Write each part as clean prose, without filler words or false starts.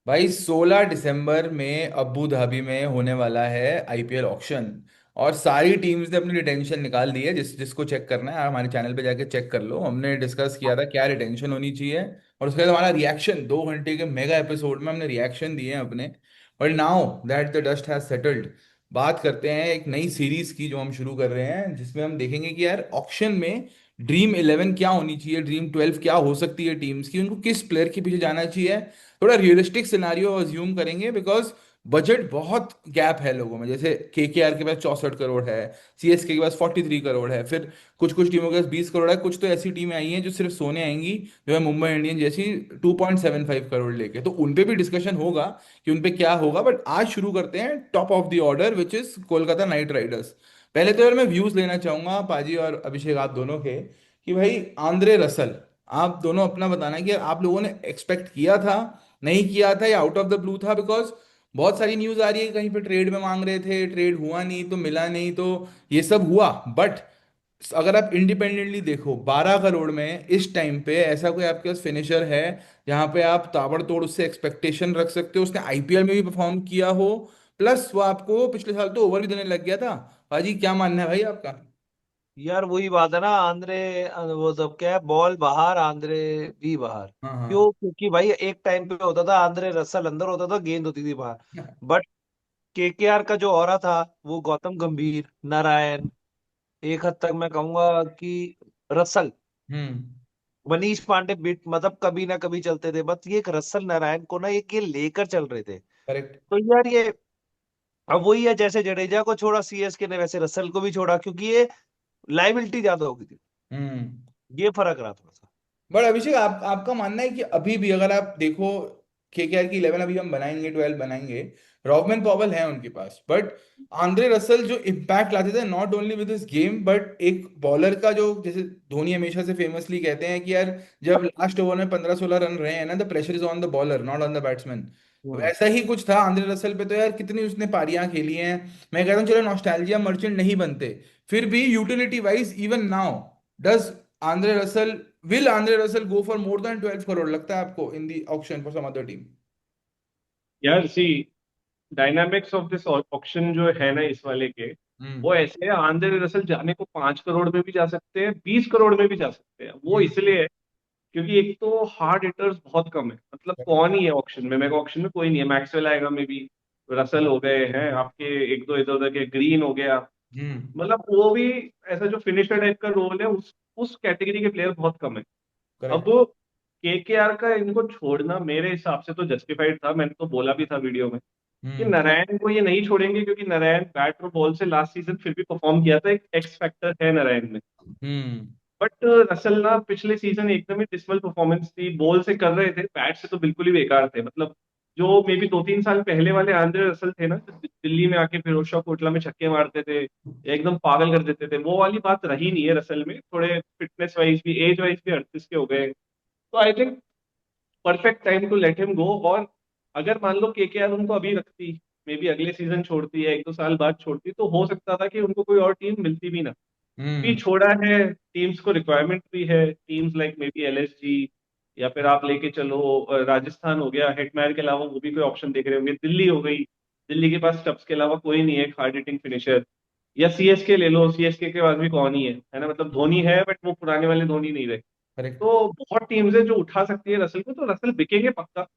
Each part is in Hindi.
भाई 16 दिसंबर में अबू धाबी में होने वाला है आईपीएल ऑक्शन। और सारी टीम्स ने अपनी रिटेंशन निकाल दी है। जिसको चेक करना है आप हमारे चैनल पे जाके चेक कर लो। हमने डिस्कस किया था क्या रिटेंशन होनी चाहिए, और उसके बाद हमारा रिएक्शन 2 घंटे के मेगा एपिसोड में हमने रिएक्शन दिए हैं अपने। But now that the dust has settled, बात करते हैं एक नई सीरीज की जो हम शुरू कर रहे हैं, जिसमें हम देखेंगे कि यार ऑक्शन में ड्रीम 11 क्या होनी चाहिए, ड्रीम 12 क्या हो सकती है टीम्स की, उनको किस प्लेयर के पीछे जाना चाहिए। थोड़ा रियलिस्टिक सिनारियो अज्यूम करेंगे, बिकॉज बजट बहुत गैप है लोगों में। जैसे केकेआर के पास 64 करोड़ है, सीएसके के पास 43 करोड़ है, फिर कुछ कुछ टीमों के पास 20 करोड़ है। कुछ तो ऐसी टीमें आई हैं जो सिर्फ सोने आएंगी, जो है मुंबई इंडियंस जैसी, 2.75 करोड़ लेके। तो उन पे भी डिस्कशन होगा कि उन पे क्या होगा। बट आज शुरू करते हैं top of the order, which is Kolkata night Riders. पहले तो यार मैं व्यूज लेना चाहूंगा पाजी और अभिषेक, आप दोनों के, कि भाई आंद्रे रसल, आप दोनों अपना बताना कि यार आप लोगों ने एक्सपेक्ट किया था, नहीं किया था, या आउट ऑफ द ब्लू था। बिकॉज बहुत सारी न्यूज आ रही है कहीं पे ट्रेड में मांग रहे थे, ट्रेड हुआ नहीं तो मिला नहीं, तो ये सब हुआ। बट अगर आप इंडिपेंडेंटली देखो, 12 करोड़ में इस टाइम पे ऐसा कोई आपके पास फिनिशर है जहां पे आप ताबड़तोड़ उससे एक्सपेक्टेशन रख सकते हो, उसने आईपीएल में भी परफॉर्म किया हो, प्लस वो आपको पिछले साल तो ओवर भी देने लग गया था। भाजी क्या मानना है भाई आपका? यार वही बात है ना, आंद्रे वो सब क्या है, बॉल बाहर आंद्रे भी बाहर। हाँ हाँ। क्यों? क्योंकि भाई एक टाइम पे होता था आंद्रे रसल अंदर होता था, गेंद होती थी बाहर। बट केकेआर का जो ऑरा था, वो गौतम गंभीर, नारायण, एक हद तक मैं कहूंगा कि रसल, हम्म। मनीष पांडे बिट मतलब कभी ना कभी चलते थे, बस ये एक रसल नारायण को ना एक ये लेकर चल रहे थे। करेक्ट। तो यार ये अब वही है, जैसे जडेजा को छोड़ा सीएसके ने, वैसे रसल को भी छोड़ा, क्योंकि ये लाइबिलिटी ज्यादा हो गई थी। हम्म। ये फर्क रहा थोड़ा सा। बट अभिषेक, आपका मानना है कि अभी भी अगर आप देखो, केकेआर की 11 अभी हम बनाएंगे, 12 बनाएंगे, रॉबमन पॉवल है उनके पास, बट आंद्रे रसल जो इम्पैक्ट लाते थे not only with this game, but एक बॉलर का जो, जैसे धोनी हमेशा से फेमसली कहते हैं कि यार जब लास्ट ओवर में 15-16 रन रहे हैं ना, the pressure is on the bowler not on the batsman. Hmm. वैसा ही कुछ था आंद्रे रसल पे। तो यार कितनी उसने पारियां खेली हैं। मैं कहता हूँ चलो नॉस्टैल्जिया मर्चेंट नहीं बनते, फिर भी utility wise even now, does Andre Russell, will Andre Russell go for more than 12 crore लगता है आपको in the auction for some other team? यार see, dynamics of this auction जो है ना इस वाले के, हम्म। वो ऐसे है। आंद्रे रसल जाने को 5 करोड़ में भी जा सकते हैं, 20 करोड़ में भी जा सकते हैं। वो हम्म। इसलिए है क्योंकि एक तो हार्ड हिटर्स बहुत कम है। मतलब कौन ही है ऑक्शन में, मेगा ऑक्शन में कोई नहीं है। मैक्सवेल आएगा मे बी, रसल हो गए हैं आपके, एक दो इधर उधर के, ग्रीन हो गया। हम्म। मतलब वो भी ऐसा जो फिनिशर टाइप का रोल है, उस कैटेगरी के प्लेयर बहुत कम है। अब करेक्ट। केकेआर का इनको छोड़ना मेरे हिसाब से तो जस्टिफाइड था। मैंने तो बोला भी था वीडियो में कि हम्म। नारायण को ये नहीं छोड़ेंगे, क्योंकि नारायण बैट और बॉल से लास्ट सीजन फिर भी परफॉर्म किया था। एक एक्स फैक्टर है नारायण में। हम्म। बट रसल ना पिछले सीजन एकदम ही डिसमल परफॉर्मेंस थी। बॉल से कर रहे थे, बैट से तो बिल्कुल ही बेकार थे। मतलब जो मे बी 2-3 साल पहले वाले आंद्रे रसल थे ना, जो दिल्ली में आके फिरोज शाह कोटला में छक्के मारते थे, या एकदम पागल कर देते थे, वो वाली बात रही नहीं है रसल में। थोड़े फिटनेस वाइज भी, एज वाइज भी 38 के हो गए। तो I think perfect time to let him go. और अगर मान लो केकेआर उनको अभी रखती, मे बी अगले सीजन छोड़ती है, 1-2 साल बाद छोड़ती, तो हो सकता था कि उनको कोई और टीम मिलती भी ना। भी हम्म। छोड़ा है, टीम्स को रिक्वायरमेंट भी है, teams like may be LSG, या फिर आप लेके चलो राजस्थान हो गया, हेटमायर के अलावा वो भी कोई ऑप्शन देख रहे होंगे। दिल्ली हो गई, दिल्ली के पास स्टब्स के अलावा कोई नहीं है हार्ड हिटिंग फिनिशर। या सीएसके ले लो, सीएसके के पास भी कौन ही है ना। मतलब धोनी है, बट वो पुराने वाले धोनी नहीं रहे। करेक्ट। तो बहुत टीम्स है जो उठा सकती है रसल को। तो रसल बिकेंगे पक्का,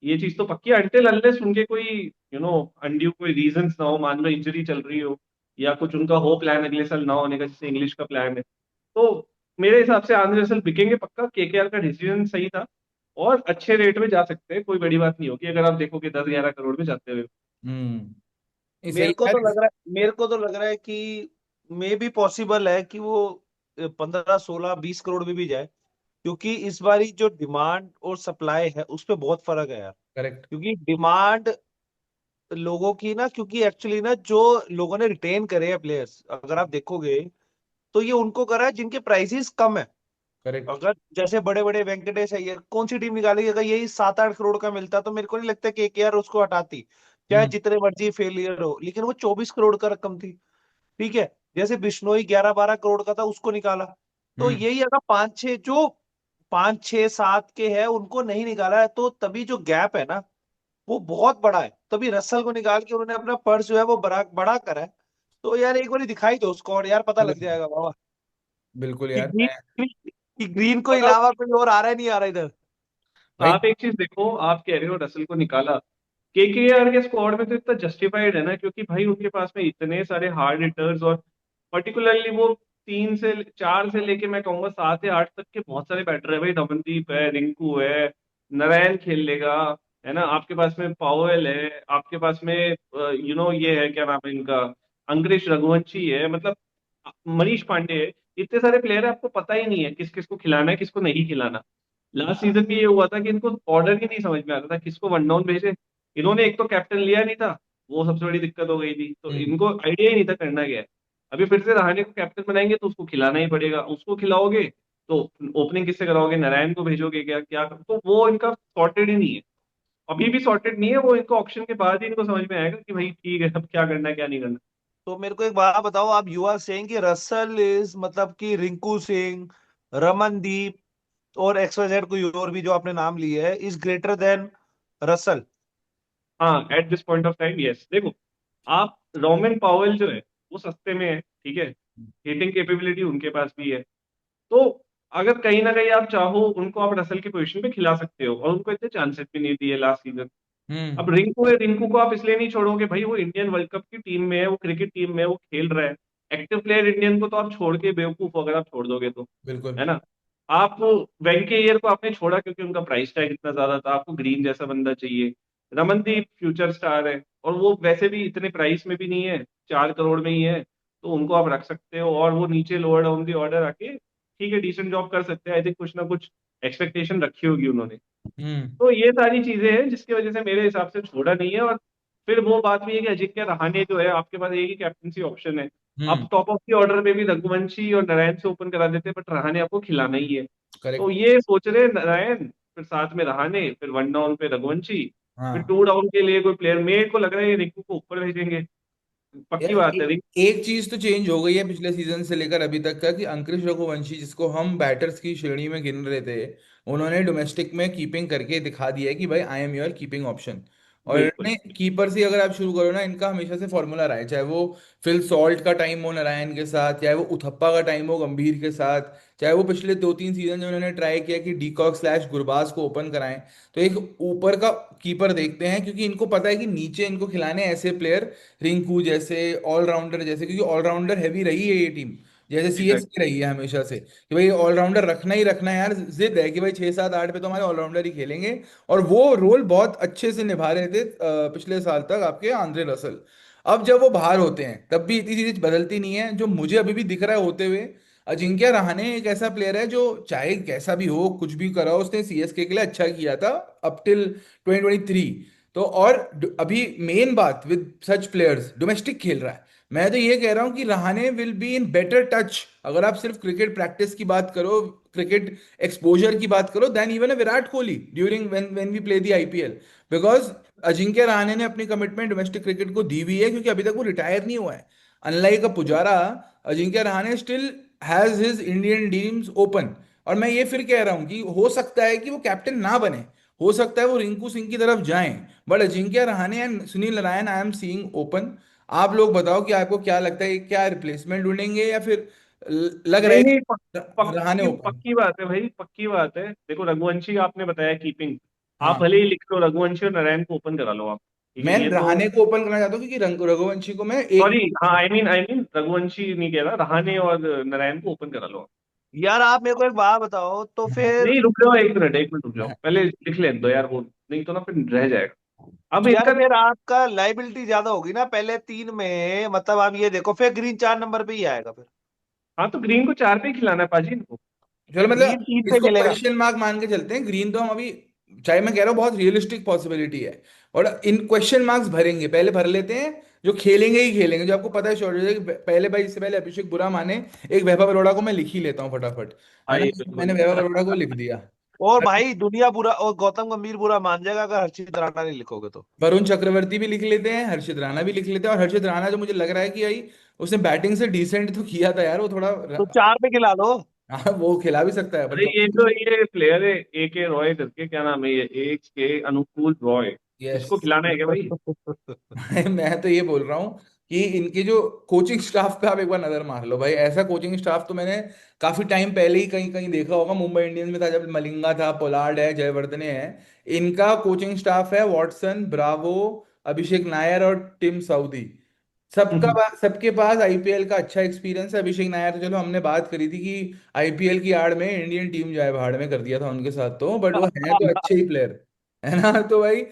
ये चीज तो पक्की है, अनटिल अनलेस उनके कोई अनड्यू कोई रीजंस ना हो। मान लो इंजरी चल रही हो, या कुछ उनका हो प्लान अगले साल ना होने का, जैसे इंग्लिश का प्लान है। तो मेरे हिसाब से आंध्र रसल बिकेंगे पक्का। केकेआर का डिसीजन सही था, और अच्छे रेट में जा सकते हैं। कोई बड़ी बात नहीं होगी अगर आप देखोगे 10-11 करोड़ में जाते हुए। हम्म। ये सही मेरे को है। तो लग रहा है मेरे को तो लग रहा है कि मे भी पॉसिबल है कि वो 15, 16, 20 करोड़ में भी जाए। क्योंकि इस बारी जो डिमांड और सप्लाई है उस पे बहुत फर्क है यार। करेक्ट। क्योंकि डिमांड लोगों की ना, क्योंकि एक्चुअली ना जो लोगों ने रिटेन करे हैं प्लेयर्स, अगर आप देखोगे तो ये उनको करा है जिनके प्राइसेस कम है। करेक्ट। अगर जैसे बड़े बड़े वेंकटेश है, ये कौन सी टीम निकालेगी? अगर यही 7-8 करोड़ का मिलता तो मेरे को नहीं लगता कि केकेआर उसको हटाती, चाहे हम्म। जितने मर्जी फेलियर हो। लेकिन वो 24 करोड़ का रकम थी। ठीक है। जैसे बिश्नोई 11-12 करोड़ का था, उसको निकाला। तो हम्म। यही अगर 5-6 जो 5-6-7 के है उनको नहीं निकाला है, तो तभी जो गैप है ना, वो बहुत बड़ा है, तभी रसल को निकाल के उन्होंने अपना पर्स जो है वो बड़ा बड़ा करा है। तो यार एक बार दिखाई दो स्क्वाड यार, पता लग बिल्कुल जाएगा बाबा बिल्कुल कि यार मैं ग्रीन को और अलावा कोई और आ रहा है नहीं आ रहा इधर। आप भाई। आप एक चीज देखो, आप कह रहे हो रसल को निकाला, केकेआर के स्क्वाड में तो इतना जस्टिफाइड है ना, क्योंकि भाई उनके पास में इतने सारे हार्ड हिटर्स, और पर्टिकुलरली वो 3 से 4 से लेके मैं कहूंगा 7 या 8 तक के बहुत सारे बैटर है भाई। रमनदीप है, रिंकू है, नारायण खेल लेगा, है ना, आपके पास में पावेल है, आपके पास में ये है क्या नाम है इनका, अंकुरिश रघुवंशी है, मतलब मनीष पांडे है। इतने सारे प्लेयर है, आपको पता ही नहीं है किस किस को खिलाना है, किसको नहीं खिलाना। लास्ट सीजन में ये हुआ था कि इनको ऑर्डर ही नहीं समझ में आता था किसको वन डाउन भेजे। इन्होंने एक तो कैप्टन लिया नहीं था, वो सबसे बड़ी दिक्कत हो गई थी, तो हम्म इनको आइडिया ही नहीं था करना क्या है। अभी फिर से रहाणे को कैप्टन बनाएंगे तो उसको खिलाना ही पड़ेगा, उसको खिलाओगे तो ओपनिंग किससे कराओगे, नारायण को भेजोगे क्या क्या, तो वो इनका सॉर्टेड ही नहीं है। अभी भी सॉर्टेड नहीं है वो, इनको ऑप्शन के बाद ही इनको समझ में आएगा कि भाई ठीक है अब क्या करना है क्या नहीं करना। तो मेरे को एक बात बताओ, आप यू आर सेइंग कि रसल इज मतलब कि रिंकू सिंह, रमनदीप और XYZ कोई और भी जो आपने नाम लिए है इज ग्रेटर देन रसल। हाँ, at this point of time yes. देखो, आप रोमन पावेल जो है वो सस्ते में है, ठीक है, हिटिंग कैपेबिलिटी उनके पास भी है, तो अगर कहीं ना कहीं आप चाहो उनको आप रसल की पोजीशन पे खिला सकते हो, और उनको इतने चांसेस भी नहीं दिए लास्ट सीजन। हम्म अब रिंकू है, रिंकू को आप इसलिए नहीं छोड़ोगे भाई, वो इंडियन वर्ल्ड कप की टीम में है, वो क्रिकेट टीम में है, वो खेल रहा है। एक्टिव प्लेयर इंडियन को तो आप छोड़ के बेवकूफ, अगर आप छोड़ दोगे तो, बिल्कुल। है ना। आप वेंके अय्यर को आपने छोड़ा क्योंकि उनका प्राइस टैग इतना ज्यादा था, आपको ग्रीन जैसा बंदा चाहिए। रमनदीप फ्यूचर स्टार है, और वो वैसे भी इतने प्राइस में भी नहीं है, 4 करोड़ में ही है, तो उनको आप रख सकते हो, और वो नीचे लोअर डाउन दी ऑर्डर आके ठीक है डिसेंट जॉब कर सकते हैं। आई थिंक कुछ ना कुछ एक्सपेक्टेशन रखी होगी उन्होंने। हम्म तो ये सारी चीजें हैं जिसकी वजह से मेरे हिसाब से छोड़ा नहीं है। और फिर वो बात भी है कि अजिंक्य रहाणे जो है, आपके पास एक ही कैप्टनसी ऑप्शन है। हम्म आप टॉप ऑफ द ऑर्डर में भी रघुवंशी और नारायण से ओपन करा देते, बट रहाणे आपको खिलाना ही है। तो करेक्ट। ये सोच रहे हैं नारायण, फिर साथ में रहाणे, फिर वन डाउन पे रघुवंशी, फिर हाँ टू डाउन के लिए कोई प्लेयर, मेरे को लग रहा है ये रिंकू को ऊपर भेजेंगे, यार पक्की बात है एक चीज तो चेंज हो गई है पिछले सीजन से लेकर अभी तक का, कि अंकुरिश रघुवंशी जिसको हम बैटर्स की श्रेणी में गिन रहे थे, उन्होंने डोमेस्टिक में कीपिंग करके दिखा दिया है कि भाई I am your keeping option. और बिल्कुल। इन्होंने कीपर से अगर आप शुरू करो ना, इनका हमेशा से फॉर्मूला रहा है, चाहे वो फिल सॉल्ट का टाइम हो नारायण के साथ, चाहे वो उथप्पा का टाइम हो गंभीर के साथ, चाहे वो पिछले 2-3 सीजन में उन्होंने ट्राई किया कि डीकॉक स्लैश गुरबाज को ओपन कराएं। तो एक ऊपर का कीपर देखते हैं, क्योंकि इनको पता है कि नीचे इनको खिलाने ऐसे प्लेयर, रिंकू जैसे, ऑलराउंडर जैसे, क्योंकि ऑलराउंडर हैवी रही है ये टीम, जैसे एग्जैक्ट। सीएसके रही है हमेशा से कि भाई ऑलराउंडर रखना ही रखना है यार। जिद है कि भाई 6-7-8 पे तो हमारे ऑलराउंडर ही खेलेंगे। और वो रोल बहुत अच्छे से निभा रहे थे पिछले साल तक आपके आंद्रे रसल। अब जब वो बाहर होते हैं तब भी इतनी चीज बदलती नहीं है, जो मुझे अभी भी दिख रहा है होते हुए। अजिंक्य रहाणे एक ऐसा प्लेयर है जो चाहे कैसा भी हो कुछ भी करा हो, उसने सीएसके के लिए अच्छा किया था अप टिल 2023। तो और अभी मेन बात विद सच प्लेयर्स डोमेस्टिक खेल रहा है। मैं तो ये कह रहा हूं कि Rahane will be in better touch, अगर आप सिर्फ क्रिकेट प्रैक्टिस की बात करो, क्रिकेट एक्सपोजर की बात करो, then even a Virat Kohli during when when we play the IPL. Because Ajinkya Rahane ने अपनी कमिटमेंट डोमेस्टिक क्रिकेट को दी हुई है, क्योंकि अभी तक वो रिटायर नहीं हुआ है। Unlike a Pujara, Ajinkya Rahane still has his Indian dreams open. और मैं ये फिर कह रहा हूं कि हो सकता है कि वो कैप्टन ना बने, हो सकता है वो रिंकू सिंह की तरफ जाएं, but Ajinkya Rahane and Sunil Narayan I am seeing open. आप लोग बताओ कि आपको क्या लगता है, क्या रिप्लेसमेंट ढूंढेंगे या फिर लग रहा नहीं है नहीं, कि रहाणे ओपन। पक्की बात है भाई, पक्की बात है। देखो रघुवंशी आपने बताया कीपिंग, आप हाँ भले ही लिख लो रघुवंशी और नारायण को ओपन करा लो आप, ठीक है मैं ये तो। रहाणे को ओपन करना चाहता हूँ, क्योंकि रघुवंशी को मैं एक। सॉरी, हाँ, आई मीन रघुवंशी नहीं कह रहा, रहाणे और नारायण को ओपन करा लो आप। यार आप मेरे को एक बात बताओ तो हाँ फिर। नहीं, रुक जाओ, एक मिनट रुक जाओ, हाँ, पहले लिख लेने दो यार वो, नहीं तो ना फिर रह जाएगा। अब यार इनका फिर आपका लाइबिलिटी ज्यादा होगी ना पहले 3 में, मतलब आप ये देखो फिर ग्रीन 4 नंबर पे ही आएगा फिर। हाँ, तो ग्रीन को 4 पे ही खिलाना है पाजी इनको। चलो ग्रीन मतलब 3 पे इसको खेलेगा। क्वेश्चन मार्क मान के चलते हैं, ग्रीन तो हम अभी, चाहे मैं कह रहा हूँ बहुत रियलिस्टिक पॉसिबिलिटी है, और इन क्वेश्चन मार्क्स भरेंगे, पहले भर लेते हैं जो खेलेंगे ही खेलेंगे, जो आपको पता है श्योर कि पहले भाई, इससे पहले अभिषेक बुरा माने, एक वैभव अरोड़ा को मैं लिख ही लेता हूँ फटाफट, है हाँ, ना। ये मैंने बिल्कुल। वैभव अरोड़ा को लिख दिया। और भाई दुनिया बुरा और गौतम गंभीर बुरा मान जाएगा अगर हर्षित राणा नहीं लिखोगे तो। वरुण चक्रवर्ती भी लिख लेते हैं, हर्षित राणा भी लिख लेते हैं, और हर्षित राणा जो मुझे लग रहा है कि भाई उसने बैटिंग से डिसेंट तो किया था यार, वो थोड़ा तो 4 पे खिला दो। हाँ वो खिला भी सकता है, पर अरे ये प्लेयर है, ए के रॉय करके, क्या नाम है ये, एक के अनुकूल रॉय, यस। इसको खिलाना है क्या भाई? मैं तो ये बोल रहा हूँ कि इनके जो कोचिंग स्टाफ पे आप एक बार नजर मार लो भाई। ऐसा कोचिंग स्टाफ तो मैंने काफी टाइम पहले ही कहीं कहीं देखा होगा। मुंबई इंडियंस में था जब मलिंगा था, पोलार्ड है, जयवर्धने है। इनका कोचिंग स्टाफ है वॉटसन, ब्रावो, अभिषेक नायर और टिम साउदी। सबके पास आईपीएल का अच्छा एक्सपीरियंस है। अभिषेक नायर तो चलो हमने बात करी थी कि आईपीएल की आड़ में इंडियन टीम जाए भाड़ में कर दिया था उनके साथ, तो बट वो है तो अच्छे ही प्लेयर है ना। तो भाई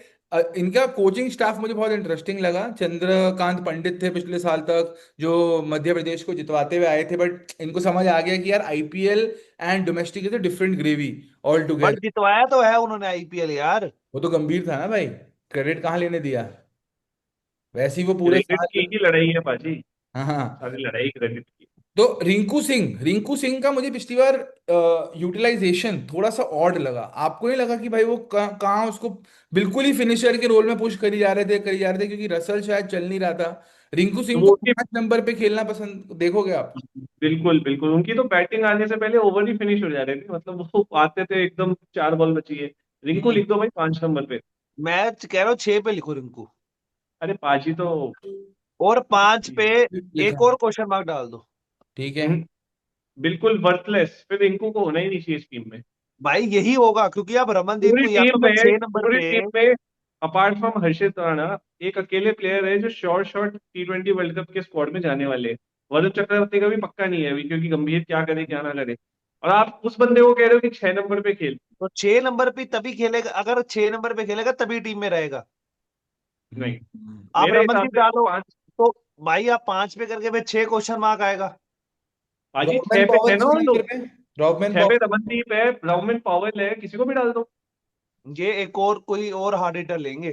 इनका कोचिंग स्टाफ मुझे बहुत इंटरेस्टिंग लगा। चंद्रकांत पंडित थे पिछले साल तक जो मध्य प्रदेश को जितवाते हुए आए थे, बट इनको समझ आ गया कि यार IPL and domestic is a different gravy all but together. जितवाया तो है उन्होंने आईपीएल यार। वो तो गंभीर था ना भाई, क्रेडिट कहाँ लेने दिया। वैसे ही वो पूरे क्रेडिट साल। की ही लड़ाई है बाजी। हाँ हाँ। सारी लड़ाई क्रेडिट की। तो रिंकू सिंह का मुझे पिछली बार यूटिलाइजेशन थोड़ा सा ऑड लगा। आपको नहीं लगा कि भाई वो कहाँ उसको बिल्कुल ही फिनिशर के रोल में पुश करी जा रहे थे क्योंकि रसल शायद चल नहीं रहा था। रिंकू तो सिंह वो को उनकी 5 नंबर पे खेलना पसंद देखोगे आप। बिल्कुल बिल्कुल, उनकी तो बैटिंग आने से पहले ओवर ही फिनिश हो जा रहे थे, मतलब वो आते थे एकदम 4 बॉल बची है। रिंकू हम्म। लिख दो भाई 5 नंबर पे। मैं कह रहा हूँ 6 पे लिखो रिंकू। अरे पाजी तो और 5 पे लिखा एक है। और क्वेश्चन मार्क डाल दो। ठीक है। हम्म, बिल्कुल वर्थलेस, फिर रिंकू को होना ही नहीं चाहिए इस टीम में। भाई यही होगा क्योंकि अब रमनदीप को या तो मैं 6 नंबर पूरी पे। टीम में अपार्ट फ्रॉम हर्षित राणा एक अकेले प्लेयर है जो short short T20 world cup के स्क्वाड में जाने वाले हैं। वरुण चक्रवर्ती का भी पक्का नहीं है अभी, क्योंकि गंभीर क्या करे क्या ना करे। और आप उस बंदे को कह रहे हो कि 6 नंबर पे खेल। तो 6 नंबर पे तभी खेलेगा, अगर 6 नंबर पे खेलेगा तभी टीम में रहेगा। नहीं, आप मेरे हिसाब रमनदीप से वो डालो। 5। तो भाई आप 5 पे करके फिर 6 क्वेश्चन मार्क आएगा। बाजी रॉबमैन 6 पे पॉवल 6 ना डाल दो। स्ट्राइकर पे। रॉबमैन 6 पे पॉवल। रमनदीप है, ब्राउमन पॉवेल है, किसी को भी डाल दो। ये एक और कोई और हार्ड हिटर लेंगे।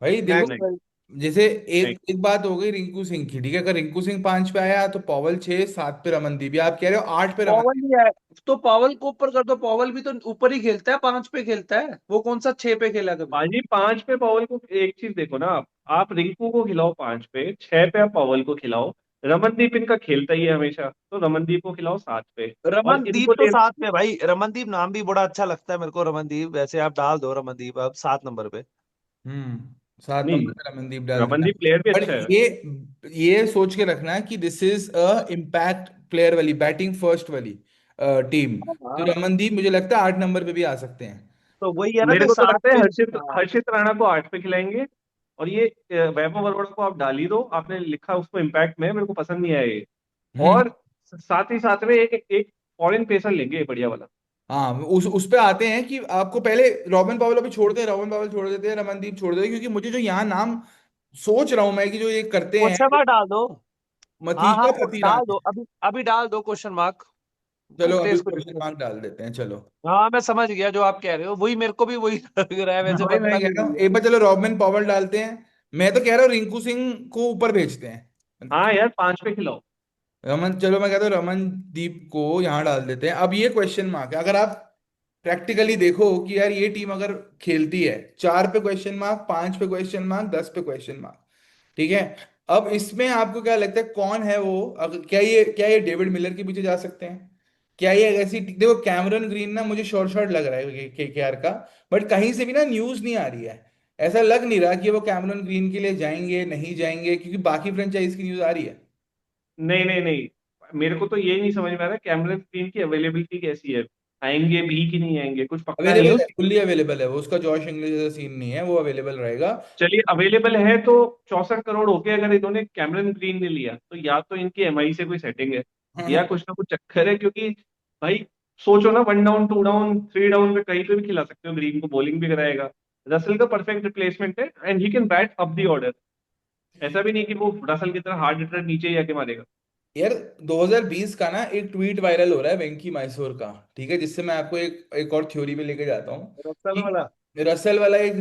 भाई देखो, नेक्स्ट नहीं भाई। जैसे नहीं एक एक बात हो गई रिंकू सिंह की, ठीक है। अगर रिंकू सिंह 5 पे आया तो पॉवल 6, 7 पे रमनदीप, या आप कह रहे हो 8 पे पॉवल रमनदीप। भी है तो पॉवल को ऊपर कर दो। पॉवल भी तो ऊपर ही खेलता है, 5 पे खेलता है। वो कौन सा 6 पे खेला कभी। बाजी 5 पे पॉवेल को, एक चीज देखो ना, आप रिंकू को खिलाओ 5 पे, 6 पे आप पॉवेल को खिलाओ। रमनदीप इनका खेलता ही है हमेशा, तो रमनदीप को खिलाओ 7 पे। और रमनदीप इनको तो ले। 7 पे भाई। रमनदीप नाम भी बड़ा अच्छा लगता है मेरे को। रमनदीप वैसे आप डाल दो रमनदीप अब 7 नंबर पे। 7 नंबर नहीं, पे रमनदीप डाल देना। रमनदीप प्लेयर भी पर अच्छा है। ये सोच के रखना है कि this is a impact player वाली, बैटिंग फर्स्ट वाली टीम। तो हाँ रमनदीप मुझे लगता है 8 नंबर पे भी आ सकते हैं। तो वही है ना मेरे कि को तो 7 लगता है पे। हर्षित हाँ हर्षित राणा को 8 पे खिलाएंगे। और ये वैभव अरोड़ा को आप डाल ही दो, आपने लिखा उसको इम्पैक्ट में, मेरे को पसंद नहीं आया ये। हम्म। और साथ ही साथ में एक एक फॉरेन पेसर लेंगे बढ़िया वाला। हाँ, उस पे आते हैं कि आपको पहले रॉबिन पावल अभी छोड़ दे, रॉबिन पावल छोड़ देते हैं, रमनदीप छोड़ देते हैं, क्योंकि मुझे जो यहाँ नाम सोच रहा हूँ मैं कि जो ये करते क्वेश्चन हैं, मार्क डाल दो। हाँ हाँ मथीजा डाल पतिराना। दो अभी अभी डाल दो क्वेश्चन मार्क। चलो करते हैं अभी इसको क्वेश्चन डिस्कस। मार्क डाल देते हैं, चलो। हाँ मैं समझ गया जो आप कह रहे हो, वही मेरे को भी वही लग रहा है, हाँ, वैसे वही मैं बनता कह भी रहा हूँ, वही है। एक बार चलो रॉबिन पॉवल डालते हैं। मैं तो कह रहा हूँ रिंकू सिंह को ऊपर भेजते हैं। हाँ यार 5 पे खिलाओ। रमन, चलो मैं कहता हूँ रमनदीप को यहाँ डाल देते हैं। अब ये क्वेश्चन मार्क है, अगर आप प्रैक्टिकली देखो कि यार ये टीम अगर खेलती है, 4 पे क्वेश्चन मार्क, 5 पे क्वेश्चन मार्क, 10 पे क्वेश्चन मार्क, ठीक है। अब इसमें आपको क्या लगता है कौन है वो, अगर क्या ये डेविड मिलर के पीछे जा सकते हैं? क्या ये ऐसी, देखो कैमरन ग्रीन ना मुझे शॉर्ट शॉर्ट लग रहा है केकेआर का, बट कहीं से भी ना न्यूज नहीं आ रही है। ऐसा लग नहीं रहा कि वो कैमरन ग्रीन के लिए जाएंगे नहीं जाएंगे, क्योंकि बाकी फ्रेंचाइज की न्यूज आ रही है। नहीं नहीं नहीं, मेरे को तो ये नहीं समझ में आ रहा कैमरन ग्रीन की अवेलेबिलिटी कैसी है। आएंगे भी कि नहीं आएंगे, कुछ पक्का नहीं है अवेलेबल है, उसकी। फुल्ली अवेलेबल है वो, उसका जॉश इंग्लिश जैसा सीन नहीं है, वो अवेलेबल रहेगा। चलिए अवेलेबल है तो 64 करोड़ हो गए, अगर इन्होंने कैमरन ग्रीन ने लिया तो या तो इनकी एमआई से कोई सेटिंग है, या कुछ ना कुछ चक्कर है। क्योंकि भाई सोचो ना, 1 डाउन 2 डाउन 3 डाउन पे कहीं पे भी खिला सकते हो ग्रीन को, बॉलिंग भी कराएगा। रसल का परफेक्ट रिप्लेसमेंट है and he can bat up the order. ऐसा भी नहीं कि वो रसल की तरह हार्ड हिटर नीचे ही आके मारेगा। यार 2020 का ना एक ट्वीट वायरल हो रहा है वेंकी मैसूर का, ठीक है, जिससे मैं आपको एक एक और थ्योरी पे लेके जाता हूँ रसल कि वाला। रसल वाला एक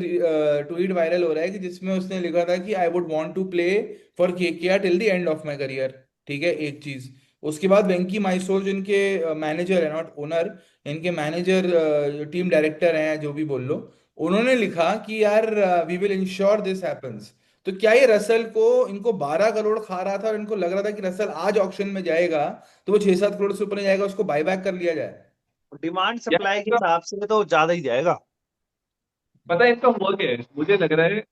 ट्वीट वायरल हो रहा है कि जिसमें उसने लिखा था कि I would want to play for KKR till the end of my career. ठीक है, एक चीज। उसके बाद वेंकी मैसूर जिनके मैनेजर है, नॉट ओनर, इनके मैनेजर टीम डायरेक्टर हैं जो भी बोल लो, उन्होंने लिखा कि यार we will ensure this happens. तो क्या ये रसल को, इनको 12 करोड़ खा रहा था और इनको लग रहा था कि रसल आज ऑक्शन में जाएगा तो वो 6-7 करोड़ से ऊपर नहीं जाएगा, उसको बायबैक कर लिया जाए। डिमांड यार सप्लाई के उसका हिसाब से तो ज्यादा ही जाएगा। पता है इसका हुआ क्या है? मुझे लग रहा है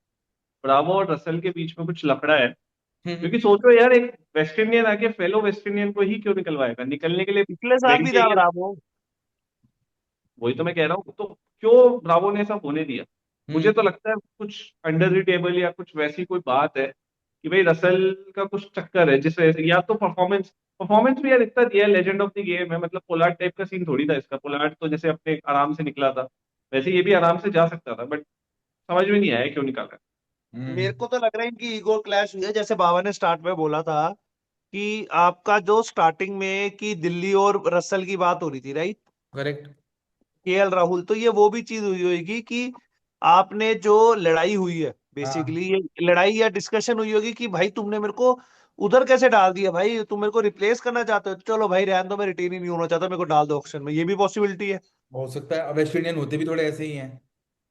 ब्रावो और रसल के बीच में कुछ लफड़ा है। हम्म। क्योंकि सोचो यार, एक वेस्ट इंडियन आके फेलो वेस्ट इंडियन को ही क्यों निकलवाएगा? निकलने के लिए पिछले साल भी था वेंकटेयर। ब्रावो। वही तो मैं कह रहा हूँ, तो क्यों ब्रावो ने ऐसा होने दिया? मुझे हम्म। तो लगता है कुछ अंडर द टेबल या कुछ वैसी कोई बात है कि भाई रसल का कुछ चक्कर है, जिस वजह से या तो परफॉर्मेंस परफॉर्मेंस भी यार इतना दिया है, लेजेंड ऑफ द गेम है, मतलब पोलार्ड टाइप का सीन थोड़ी था इसका। पोलार्ड तो जैसे अपने आराम से निकला था, वैसे ये भी आराम से जा सकता था, बट समझ में नहीं आया क्यों निकाला। मेरे हम्म। को तो लग रहा है इनकी ईगो क्लैश हुई है, जैसे बाबा ने स्टार्ट में बोला था कि आपका जो स्टार्टिंग में कि दिल्ली और रसल की बात हो रही थी, राइट? करेक्ट। केएल राहुल, तो ये वो भी चीज हुई होगी कि आपने जो लड़ाई हुई है, हाँ, बेसिकली ये लड़ाई या डिस्कशन हुई होगी कि भाई तुमने मेरे को उधर कैसे डाल दिया, भाई तुम मेरे को रिप्लेस करना चाहते हो, चलो भाई रहने दो, मैं रिटेन ही नहीं होना चाहता, मेरे को डाल दो ऑक्शन में, ये भी पॉसिबिलिटी है हो सकता है। अब वेस्ट इंडियन होते भी थोड़े ऐसे ही हैं, है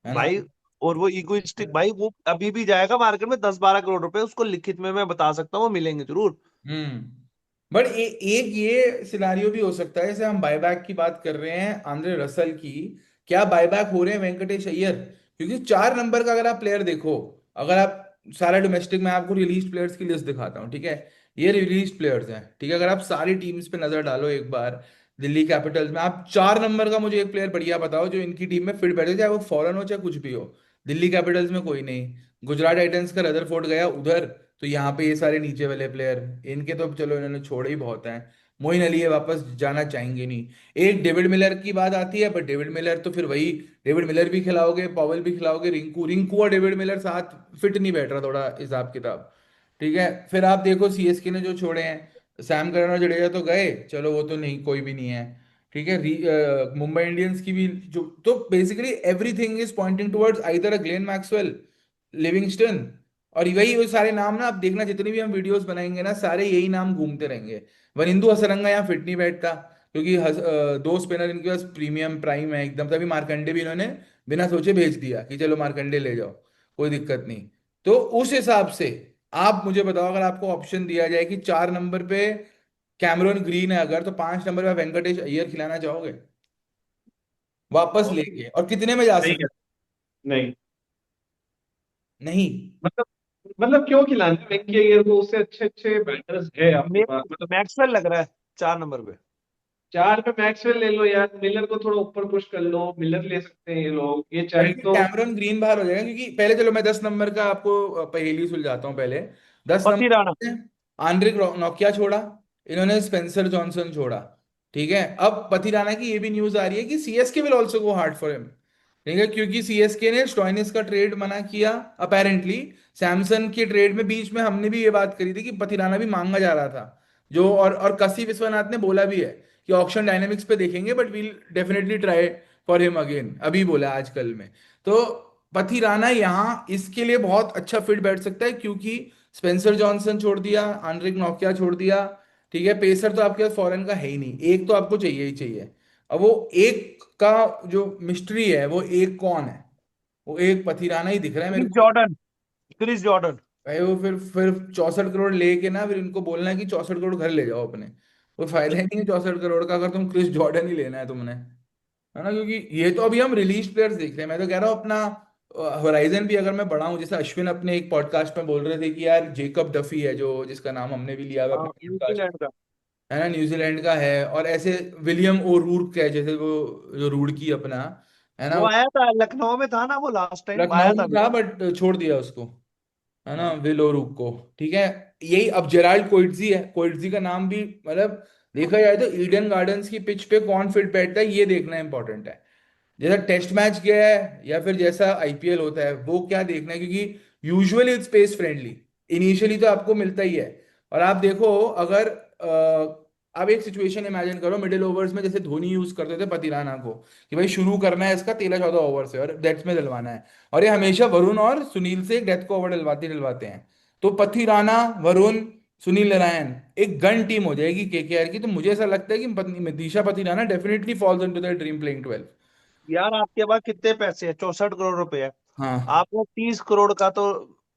ना। भाई। और वो इगोइस्टिक भाई, वो अभी भी जाएगा मार्केट में 10-12 करोड़ रुपए, उसको लिखित में मैं बता सकता हूँ, वो मिलेंगे जरूर। हम्म। बट एक ये सिनारियो भी हो सकता है, जैसे हम बायबैक की बात कर रहे हैं आंद्रे रसल की, क्या बायबैक हो रहे हैं वेंकटेश अय्यर? क्योंकि 4 नंबर का अगर आप प्लेयर देखो, अगर आप सारा डोमेस्टिक में आपको रिलीज प्लेयर्स की लिस्ट दिखाता हूँ, ठीक है। ये रिलीज प्लेयर्स हैं, ठीक है। अगर आप सारी टीम्स पे नजर डालो एक बार, दिल्ली कैपिटल्स में आप 4 नंबर का मुझे एक प्लेयर बढ़िया बताओ जो इनकी टीम में फिट बैठे, चाहे वो फॉरेन हो चाहे कुछ भी हो। दिल्ली कैपिटल्स में कोई नहीं। गुजरात टाइटंस का रदरफोर्ड गया उधर, तो यहाँ पे ये सारे नीचे वाले प्लेयर, इनके तो चलो इन्होंने छोड़े ही बहुत हैं। मोइन अली ये वापस जाना चाहेंगे नहीं। एक डेविड मिलर की बात आती है, पर डेविड मिलर तो फिर वही, डेविड मिलर भी खिलाओगे, पॉवेल भी खिलाओगे, रिंकू रिंकू और डेविड मिलर साथ फिट नहीं बैठ रहा थोड़ा हिसाब किताब। ठीक है। फिर आप देखो सीएसके ने जो छोड़े हैं, सैम करन और जडेजा तो गए, चलो वो तो नहीं, कोई भी नहीं है। ठीक है। मुंबई इंडियंस की भी जो, तो basically everything is pointing towards either a Glenn Maxwell, Livingstone, और वही वो सारे नाम ना, आप देखना जितनी भी हम वीडियोस बनाएंगे ना, सारे यही नाम घूमते रहेंगे। वनिंदु हसरंगा यहाँ फिट नहीं बैठता, क्योंकि दो स्पिनर इनके पास प्रीमियम प्राइम है एकदम, तभी मार्कंडे भी इन्होंने बिना सोचे भेज दिया कि चलो मार्कंडे ले जाओ, कोई दिक्कत नहीं। तो उस हिसाब से आप मुझे बताओ, अगर आपको ऑप्शन दिया जाए कि 4 नंबर पे कैमरन ग्रीन है अगर, तो 5 नंबर पे वेंकटेश अय्यर खिलाना चाहोगे वापस और लेके, और कितने में जा नहीं सकते? है। नहीं। नहीं। मतलब मतलब क्यों खिलाना है वेंकी अय्यर को? उससे अच्छे अच्छे बैटर्स है आपके पास, मतलब। मैक्सवेल लग रहा है 4 नंबर पे। चार पे मैक्सवेल ले लो यार, मिलर को थोड़ा ऊपर पुश कर लो, मिलर ले सकते हैं ये लोग, ये बट चाहे फिर तो। कैमरन ग्रीन बाहर हो जाएगा, क्योंकि पहले चलो मैं 10 नंबर का आपको पहेली सुलझाता हूँ पहले। 10 नंबर पथिराना। पे आंद्रिक नोकिया छोड़ा, इन्होंने स्पेंसर जॉनसन छोड़ा। ठीक है। अब पथिराना की ये भी न्यूज आ रही है कि CSK will also go hard for him. ठीक है, क्योंकि सीएसके ने स्टोइनिस का ट्रेड मना किया अपेरेंटली। सैमसन के ट्रेड में बीच में हमने भी ये बात करी थी कि पथिराना भी मांगा जा रहा था, जो और कसी विश्वनाथ ने बोला भी है कि ऑक्शन डायनेमिक्स पे देखेंगे, but we'll definitely try for him again, अभी बोला आजकल में। तो पथिराना यहाँ इसके लिए बहुत अच्छा फिट बैठ सकता है, क्योंकि स्पेंसर जॉनसन छोड़ दिया, आंद्रिक नोकिया छोड़ दिया। ठीक है। पेसर तो आपके पास फॉरेन का है ही नहीं, एक तो आपको चाहिए ही चाहिए। अब वो एक का जो मिस्ट्री है, वो एक कौन है? वो एक पथिराना ही दिख रहा है मेरे क्रिस को। जॉर्डन। Chris Jordan. भाई वो फिर 64 करोड़ लेके ना, फिर इनको बोलना है कि 64 करोड़ घर ले जाओ अपने। कोई फायदा ही नहीं है 64 करोड़ का, अगर तुम क्रिस जॉर्डन ही लेना है तुमने, है ना। क्योंकि ये तो अभी हम रिलीज प्लेयर्स देख रहे हैं, मैं तो कह रहा हूँ अपना होराइजन भी अगर मैं बढ़ाऊं, जैसे अश्विन अपने एक पॉडकास्ट में बोल रहे थे कि यार जेकब डफी है जो, जिसका नाम हमने भी लिया हुआ हाँ, अपने पॉडकास्ट, न्यूजीलैंड का। है ना, न्यूजीलैंड का है। और ऐसे विलियम ओ रूर्क है, जैसे वो जो रुड़की अपना, है ना, वो आया था लखनऊ में, था ना वो, लास्ट टाइम लखनऊ आया में था था अभी। बट छोड़ दिया उसको, है ना, हाँ। विल ओ रूक को। ठीक है। यही अब जेराल्ड कोइटजी है, कोइटजी का नाम भी मतलब देखा जाए तो ईडन गार्डन्स की पिच पे कौन फिट बैठता है ये देखना इंपॉर्टेंट है। जैसा टेस्ट मैच गया है या फिर जैसा आईपीएल होता है वो क्या देखना है, क्योंकि usually it's space friendly, initially तो आपको मिलता ही है। और आप देखो, अगर आप एक सिचुएशन इमेजिन करो मिडिल ओवर्स में, जैसे धोनी यूज करते थे पतिराना को, कि भाई शुरू करना है इसका 13-14 ओवर से और डेथ में डलवाना है, और ये हमेशा वरुण और सुनील से एक डेथ को ओवर डलवाते डलवाते हैं। तो पथिराना, वरुण, सुनील नारायण, एक गन टीम हो जाएगी केकेआर की। तो मुझे ऐसा लगता है कि Matheesha Pathirana definitely falls into the dream playing 12। यार आपके पास कितने पैसे है? 64 करोड़ रुपए है। हाँ। आपको 30 करोड़ का तो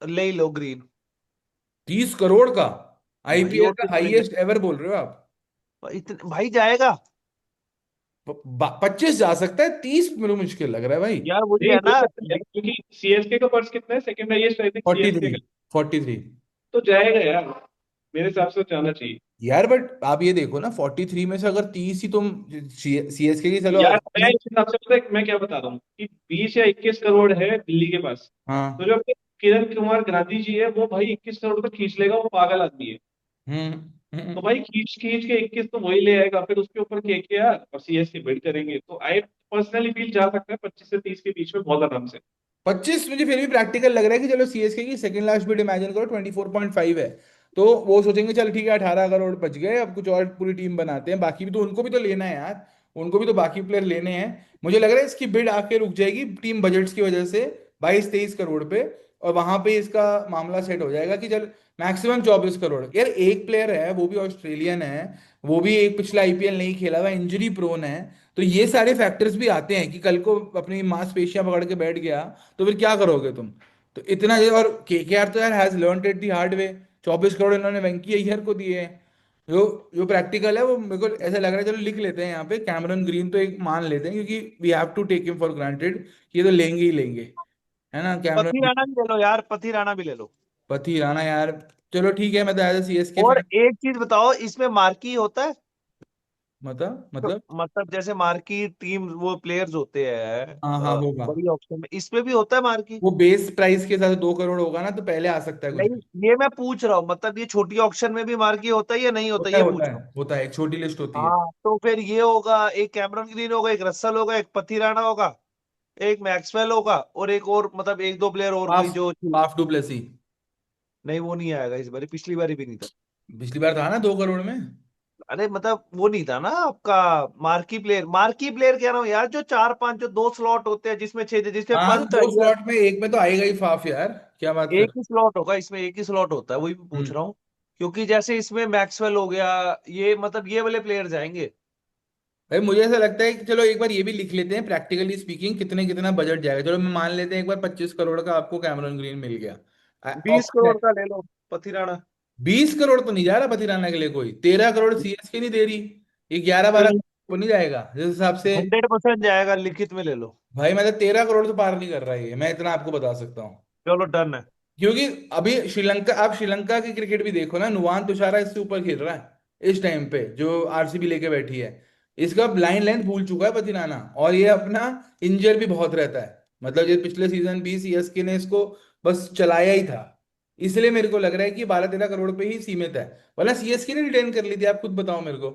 ले ही लो ग्रीन। 30 करोड़ का भाई आईपीएल और का कितने? हाईएस्ट एवर बोल रहे हो आप? इतने भाई जाएगा। 25 जा सकता है, 30 मेरे को मुश्किल लग रहा है भाई। यार वही नहीं है हो ना। सकता है क्योंकि सीएसके का पर्स कितना है, second highest I think forty CSK three का। 43। तो जाएगा यार, मेरे हिसाब से तो जाना चाहिए। यार बट आप ये देखो ना, 43 में से अगर 30 ही तुम सीएसके की, चलो यार मैं obviously- इस हिसाब से पता है मैं क्या बता रहा हूँ कि 20 या 21 करोड़ है दिल्ली के पास। तो हाँ। जो अपने किरण कुमार गांधी जी है वो भाई 21 करोड़ तक खींच लेगा, वो पागल आदमी है। हम्म। तो भाई खींच खींच के 21 तो वही ले आएगा, फिर उसके ऊपर केकेआर और सीएसके बिड करेंगे, तो आई पर्सनली फील जा सकता है 25 से 30 के बीच में बहुत आराम से। 25 मुझे फिर भी प्रैक्टिकल लग रहा है कि चलो सीएसके की सेकंड लास्ट बिड इमेजिन करो 24.5 है, तो वो सोचेंगे चल ठीक है 18 करोड़ बच गए, अब कुछ और पूरी टीम बनाते हैं, बाकी भी तो उनको भी तो लेना है यार, उनको भी तो बाकी प्लेयर लेने हैं। मुझे लग रहा है इसकी बिड आके रुक जाएगी टीम बजट्स की वजह से 22-23 करोड़ पे, और वहां पे इसका मामला सेट हो जाएगा कि चल मैक्सिमम 24 करोड़। यार एक प्लेयर है वो भी ऑस्ट्रेलियन है, वो भी एक पिछला आईपीएल नहीं खेला हुआ, इंजरी प्रोन है, तो ये सारे फैक्टर्स भी आते हैं कि कल को अपनी मांसपेशियां पकड़ के बैठ गया तो फिर क्या करोगे तुम। तो इतना और केकेआर तो यार has learned it the hard way. 24 crore इन्होंने वेंकी अय्यर को दिए हैं। जो जो प्रैक्टिकल है वो मेरे को ऐसा लग रहा है, चलो लिख लेते हैं यहाँ पे कैमरन ग्रीन तो एक मान लेते हैं, क्योंकि we have to take him for granted कि ये तो लेंगे ही लेंगे, है ना पथी कैमरन। राणा भी ले लो यार, पथी राणा भी ले लो। पति राणा यार, चलो ठीक है, मैं तो एज सीएसके और फैन। एक चीज बताओ, इसमें मार्की होता है? तो मतलब मतलब जैसे मार्की टीम वो प्लेयर्स होते हैं हाँ हाँ होगा। बड़ी ऑप्शन में, इसमें भी होता है मार्की? वो बेस प्राइस के साथ 2 करोड़ होगा ना, तो पहले आ सकता है कुछ नहीं, भी। ये मैं पूछ रहा हूँ, मतलब ये छोटी ऑक्शन में भी मार्की होता है या नहीं होता, होता है ये होता पूछ है रहा हूँ। होता है, एक छोटी लिस्ट होती है। हाँ, तो फिर ये होगा, एक कैमरन ग्रीन होगा, एक रसल होगा, एक पथी राणा होगा, एक मैक्सवेल होगा, और एक और मतलब एक दो प्लेयर और कोई हाफ जो। Half du Plessis. नहीं, वो नहीं आएगा इस बार, पिछली बार भी नहीं था। पिछली बार था ना 2 करोड़ में। अरे मतलब वो नहीं था ना आपका। मार्की प्लेयर कह रहा हूँ यार, जो चार पांच, जो दो स्लॉट होते हैं जिसमें छह, जिसमें हाँ तो पंत दो अय्यर। स्लॉट में एक में तो आएगा ही फाफ यार, क्या बात एक कर। ही स्लॉट होगा इसमें, एक ही स्लॉट होता है, वही मैं पूछ हम्म। रहा हूँ। क्योंकि जैसे इसमें मैक्सवेल हो गया, ये मतलब ये वाले प्लेयर जाएंगे। भाई मुझे ऐसा लगता है कि चलो एक बार ये भी लिख लेते हैं प्रैक्टिकली स्पीकिंग कितने कितना बजट जाएगा, चलो मैं मान लेते हैं एक बार 25 करोड़ का आपको कैमरन ग्रीन मिल गया। 20 करोड़ का ले लो पथी राणा। 20 करोड़ तो नहीं जा रहा पतिराना के लिए कोई, 13 करोड़ सीएसके नहीं दे रही, ये 11-12 को नहीं जाएगा जिस हिसाब से। 100% जाएगा, लिखित में ले लो। भाई मैं तो 13 करोड़ तो पार नहीं कर रहा है ये, मैं इतना आपको बता सकता हूँ। चलो डन है। क्योंकि अभी श्रीलंका, आप श्रीलंका की क्रिकेट भी देखो ना, नुवान तुषारा इससे ऊपर खेल रहा है इस टाइम पे, जो आरसीबी लेके बैठी है। इसका लाइन लेंथ भूल चुका है पतिनाना, और ये अपना इंजर भी बहुत रहता है, मतलब ये पिछले सीजन भी सीएसके ने इसको बस चलाया ही था। इसलिए मेरे को लग रहा है कि 12-13 करोड़ पे ही सीमित है, वरना सीएसके ने रिटेन कर ली थी, आप खुद बताओ मेरे को,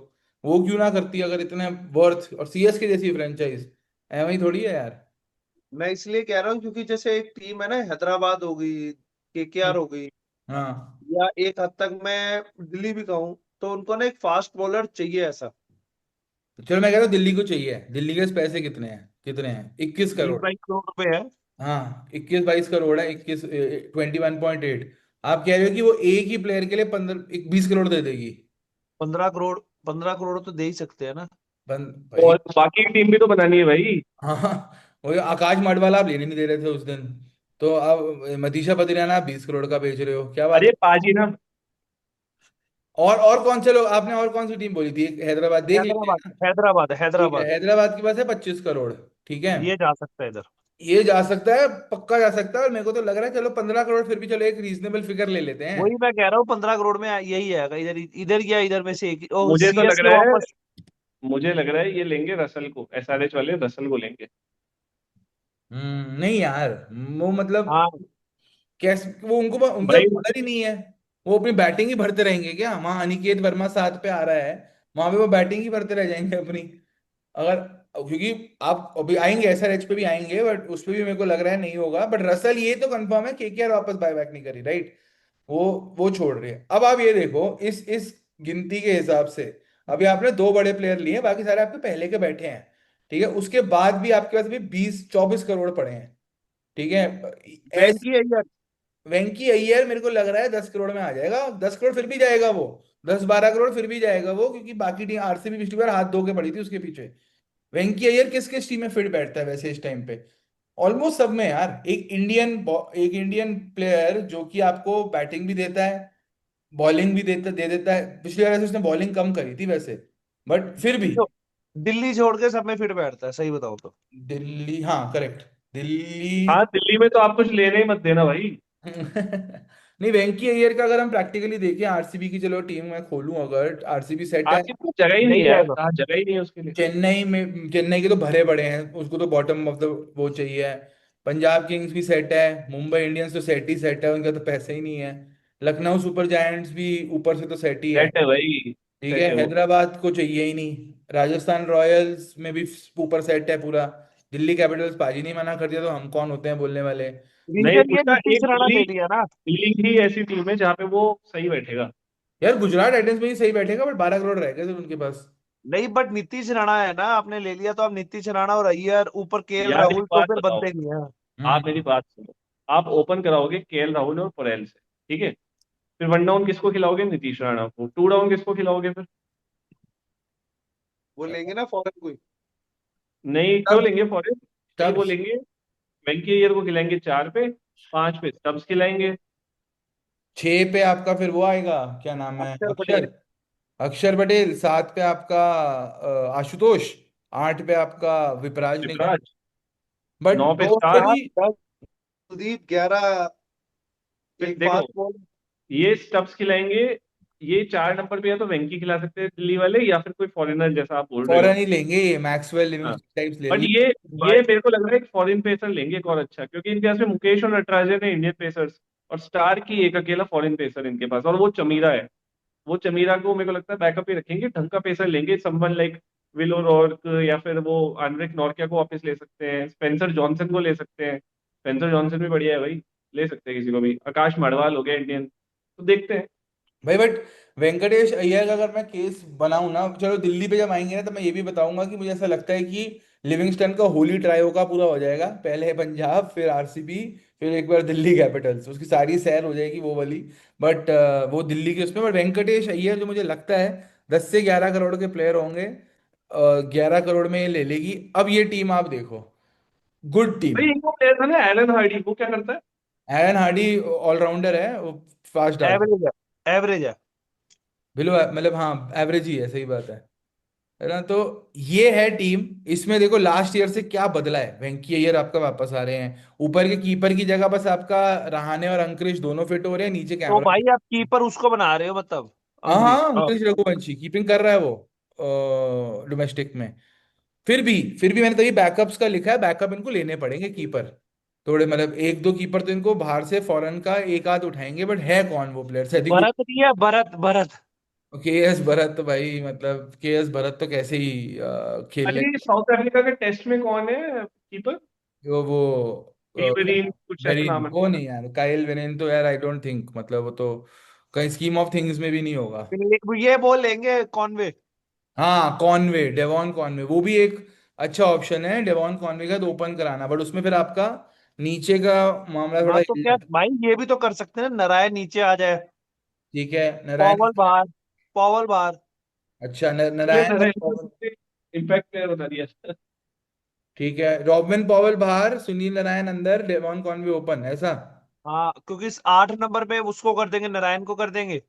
वो क्यों ना करती अगर इतने वर्थ, और सीएसके जैसी फ्रेंचाइज एवं ही थोड़ी है यार। मैं इसलिए कह रहा हूँ क्योंकि जैसे एक टीम है ना, हैदराबाद हो गई, केकेआर हो गई, हाँ या एक हद तक मैं दिल्ली भी कहूँ, तो उनको ना एक फास्ट बॉलर चाहिए ऐसा। तो चलो मैं कह रहा हूँ दिल्ली को चाहिए, दिल्ली के पैसे कितने हैं 21 करोड़। 20-22 करोड़ रुपए है। हाँ 21-22 करोड़ है, 21 21.8। आप कह रहे हो कि वो एक ही प्लेयर के लिए 15 20 करोड़ दे देगी। 15 करोड़, 15 करोड़ तो दे ही सकते हैं ना। भाई। और बाकी की टीम भी तो बनानी है भाई। हाँ हाँ, वो आकाश मडवाला आप लेने नहीं दे रहे थे उस दिन, तो अब मनीषा पतिराना आप 20 करोड़ का बेच रहे हो, क्या बात अरे है। पाजी ना। और कौन से लोग आपने, और कौन सी टीम बोली थी, एक हैदराबाद देख लेंगे हैदराबाद, ना। हैदराबाद, ठीक है, हैदराबाद। हैदराबाद के पास है 25 करोड़। ठीक है, ये जा सकता है इधर। ये जा सकता है, पक्का जा सकता है, और मेरे को तो लग रहा है चलो 15 करोड़ फिर भी चलो एक रीजनेबल फिगर ले लेते हैं। वही मैं कह रहा हूँ, 15 करोड़ में यही आएगा, इधर इधर या इधर में से एक, और मुझे तो लग सीएसके रहा है वापस। मुझे लग रहा है ये लेंगे रसल को, एसआरएच वाले रसल को लेंगे। नहीं यार, वो मतलब हाँ कैसे, वो उनको उनका भाई बॉलर ही नहीं है, वो अपनी बैटिंग ही भरते रहेंगे क्या, वहां अनिकेत वर्मा साथ पे आ रहा है, वहां पे वो बैटिंग ही भरते रह जाएंगे अपनी। अगर, क्योंकि आप अभी आएंगे एसआरएच पे भी आएंगे, बट उस पे भी मेरे को लग रहा है नहीं होगा, बट रसल ये तो कंफर्म है केकेआर वापस बाय बैक नहीं करी, राइट। वो वो छोड़ रही है। अब आप ये देखो इस गिनती के हिसाब से, अभी आपने दो बड़े प्लेयर लिए, बाकी सारे आपके पहले के बैठे हैं, ठीक है, उसके बाद भी आपके पास भी 20-24 करोड़ पड़े हैं, ठीक है। वेंकी अय्यर। वेंकी अय्यर मेरे को लग रहा है 10 करोड़ में आ जाएगा, 10 करोड़ फिर भी जाएगा वो, 10-12 करोड़ फिर भी जाएगा वो, क्योंकि बाकी टीम आरसीबी पिछली बार हाथ धो के पड़ी थी उसके पीछे। वेंकी अय्यर किस किस टीम में फिट बैठता है वैसे इस टाइम पे, ऑलमोस्ट सब में यार, एक इंडियन प्लेयर जो कि आपको बैटिंग भी देता है, बॉलिंग भी दे देता है, पिछली बार वैसे उसने बॉलिंग कम करी थी वैसे, बट फिर भी। देखो, दिल्ली छोड़ के सब में फिट बैठता है, सही बताओ तो। दिल्ली, हाँ करेक्ट। हाँ, दिल्ली। दिल्ली में तो आप कुछ लेने ही मत देना भाई। नहीं, वेंकी अय्यर का अगर हम प्रैक्टिकली देखें, आरसीबी की चलो टीम मैं खोलूं, अगर आरसीबी सेट है। आरसीबी को जगह ही नहीं नहीं है यार, जाएगा। कहाँ जगह ही नहीं है उसके लिए। चेन्नई के तो भरे पड़े हैं, उसको तो बॉटम ऑफ द वो चाहिए। पंजाब किंग्स भी सेट है। मुंबई इंडियंस तो सेट ही सेट है, उनका तो पैसे ही नहीं है। लखनऊ सुपर जायंट्स भी ऊपर से तो सेट ही है। सेट है भाई। ठीक है, सेट है वो। हैदराबाद को चाहिए ही नहीं। राजस्थान रॉयल्स में भी ऊपर सेट है पूरा। दिल्ली कैपिटल्स पाजी नहीं मना कर दिया तो हम कौन होते हैं बोलने वाले। नहीं, रीजन ये उसका नीतीश एक राणा दिल्ली, ले लिया ना। दिल्ली ही ऐसी टीम है जहाँ पे वो सही बैठेगा। यार गुजरात टाइटंस में ही सही बैठेगा, बट 12 करोड़ रह गए थे उनके पास। नहीं, बट नीतीश राणा है ना, आपने ले लिया तो आप नीतीश राणा और अय्यर ऊपर केएल यार एक राहुल तो बात फिर बताओ, बनते नहीं है। हम्म। आप मेरी बात सुनो। आप ओपन कराओगे केएल राहुल और परेल से, ठीक है? फिर वन डाउन किसको खिलाओगे? नीतीश राणा को। टू डाउन किसको खिलाओगे फिर? वो लेंगे ना फॉरन कोई। नहीं, क्यों तब लेंगे फॉरेन? नहीं, तब वो लेंगे। वेंकी अय्यर को खिलाएंगे 4 पे, 5 पे स्टब्स खिलाएंगे। 6 पे आपका फिर वो आएगा, क्या नाम है, अक्षर अक्षर। पटेल। अक्षर पटेल 7 पे आपका आशुतोष। 8 पे आपका विपराज निगम। विपराज। बट 9 पे दो पे स्टार। भी। 10 सुदीप, 11 फिर एक देखो, फास्ट बॉल। ये स्टब्स खिलाएंगे। ये 4 नंबर पे या तो वेंकी खिला सकते हैं दिल्ली वाले, या फिर कोई फॉरेनर जैसा आप बोल रहे हो। फौरन ही लेंगे, ये मैक्सवेल हाँ। लिविंगस्टन टाइप्स ले बट लेंगे। ये मेरे को लग रहा है एक फॉरेन पेसर लेंगे एक और अच्छा, क्योंकि इनके पास में मुकेश और नटराजन है इंडियन पेसर्स। और स्टार की एक अकेला फॉरेन पेसर इनके पास, और वो चमीरा है। वो चमीरा को मेरे को लगता है बैकअप ही रखेंगे, ढंग का पेसर लेंगे, समवन लाइक विलो रॉर्क, या फिर वो आंड्रिक नॉर्किया को वापस ले सकते हैं, स्पेंसर जॉनसन को ले सकते हैं। स्पेंसर जॉनसन भी बढ़िया है भाई। ले सकते हैं किसी को भी, आकाश मडवाल हो गया इंडियन। तो देखते हैं। भाई बट वेंकटेश अय्यर का अगर मैं केस बनाऊं ना, चलो दिल्ली पे जब आएंगे ना, तो मैं ये भी बताऊंगा कि मुझे ऐसा लगता है कि लिविंगस्टन का होली ट्रायो का पूरा हो जाएगा, पहले पंजाब फिर आरसीबी फिर एक बार दिल्ली कैपिटल्स, उसकी सारी सैर हो जाएगी वो वाली। बट वो दिल्ली के उसमें, बट वेंकटेश अय्यर जो मुझे लगता है 10 से 11 करोड़ के प्लेयर होंगे। 11 करोड़ में ये ले लेगी। अब ये टीम आप देखो, गुड टीम। भाई इनको प्लेयर था ना एलन हार्डी, वो क्या करता है? एरन हार्डी ऑलराउंडर है, वो फास्ट डालता एवरेज है, एवरेज है। है, बिलो मतलब हाँ एवरेज ही है, सही बात है ना। तो ये है टीम। इसमें देखो लास्ट ईयर से क्या बदला है, वेंकी अय्यर आपका वापस आ रहे हैं, ऊपर के कीपर की जगह बस आपका रहाणे और अंकुरिश दोनों फिट हो रहे हैं, नीचे तो कैमरा। भाई आप कीपर उसको बना रहे हो मतलब, हाँ हाँ, अंग्रेज। अंकुरिश रघुवंशी कीपिंग कर रहा है वो डोमेस्टिक में। फिर भी मैंने तभी बैकअप्स का लिखा है, बैकअप इनको लेने पड़ेंगे कीपर थोड़े, मतलब एक दो कीपर तो इनको बाहर से फॉरेन का एक आध उठाएंगे, बट है कौन वो प्लेयर, सैदी। भरत नहीं है, भरत भरत। के एस भरत तो भाई, मतलब के एस भरत तो कैसे ही खेल ले। अरे साउथ अफ्रीका के टेस्ट में कौन है कीपर? वो एवरीन कुछ ऐसा वेरिन नाम है। वो नहीं यार, काइल वेरिन तो यार आई डोंट थिंक, मतलब वो तो कहीं स्कीम ऑफ थिंग्स में भी नहीं होगा। ये बोल लेंगे कॉनवे। हाँ कॉनवे, डेवॉन कॉनवे वो भी एक अच्छा ऑप्शन है, डेवॉन कॉनवे का तो ओपन कराना, बट उसमें फिर आपका नीचे का मामला थोड़ा हाँ तो हिल क्या जाता है। भाई, ये भी तो कर सकते हैं, नारायण नीचे आ जाए। ठीक है, नारायण। पॉवल बाहर, पॉवल बाहर। अच्छा, ये नारायण और पॉवल। इम्पैक्ट प्लेयर बता दिया। ठीक है, रॉबिन पॉवल बाहर, सुनील नारायण अंदर, डेवॉन कॉनवे ओपन, ऐसा। हाँ, क्योंकि इस 8 नंबर पे उसको कर देंगे, नारायण को कर देंगे।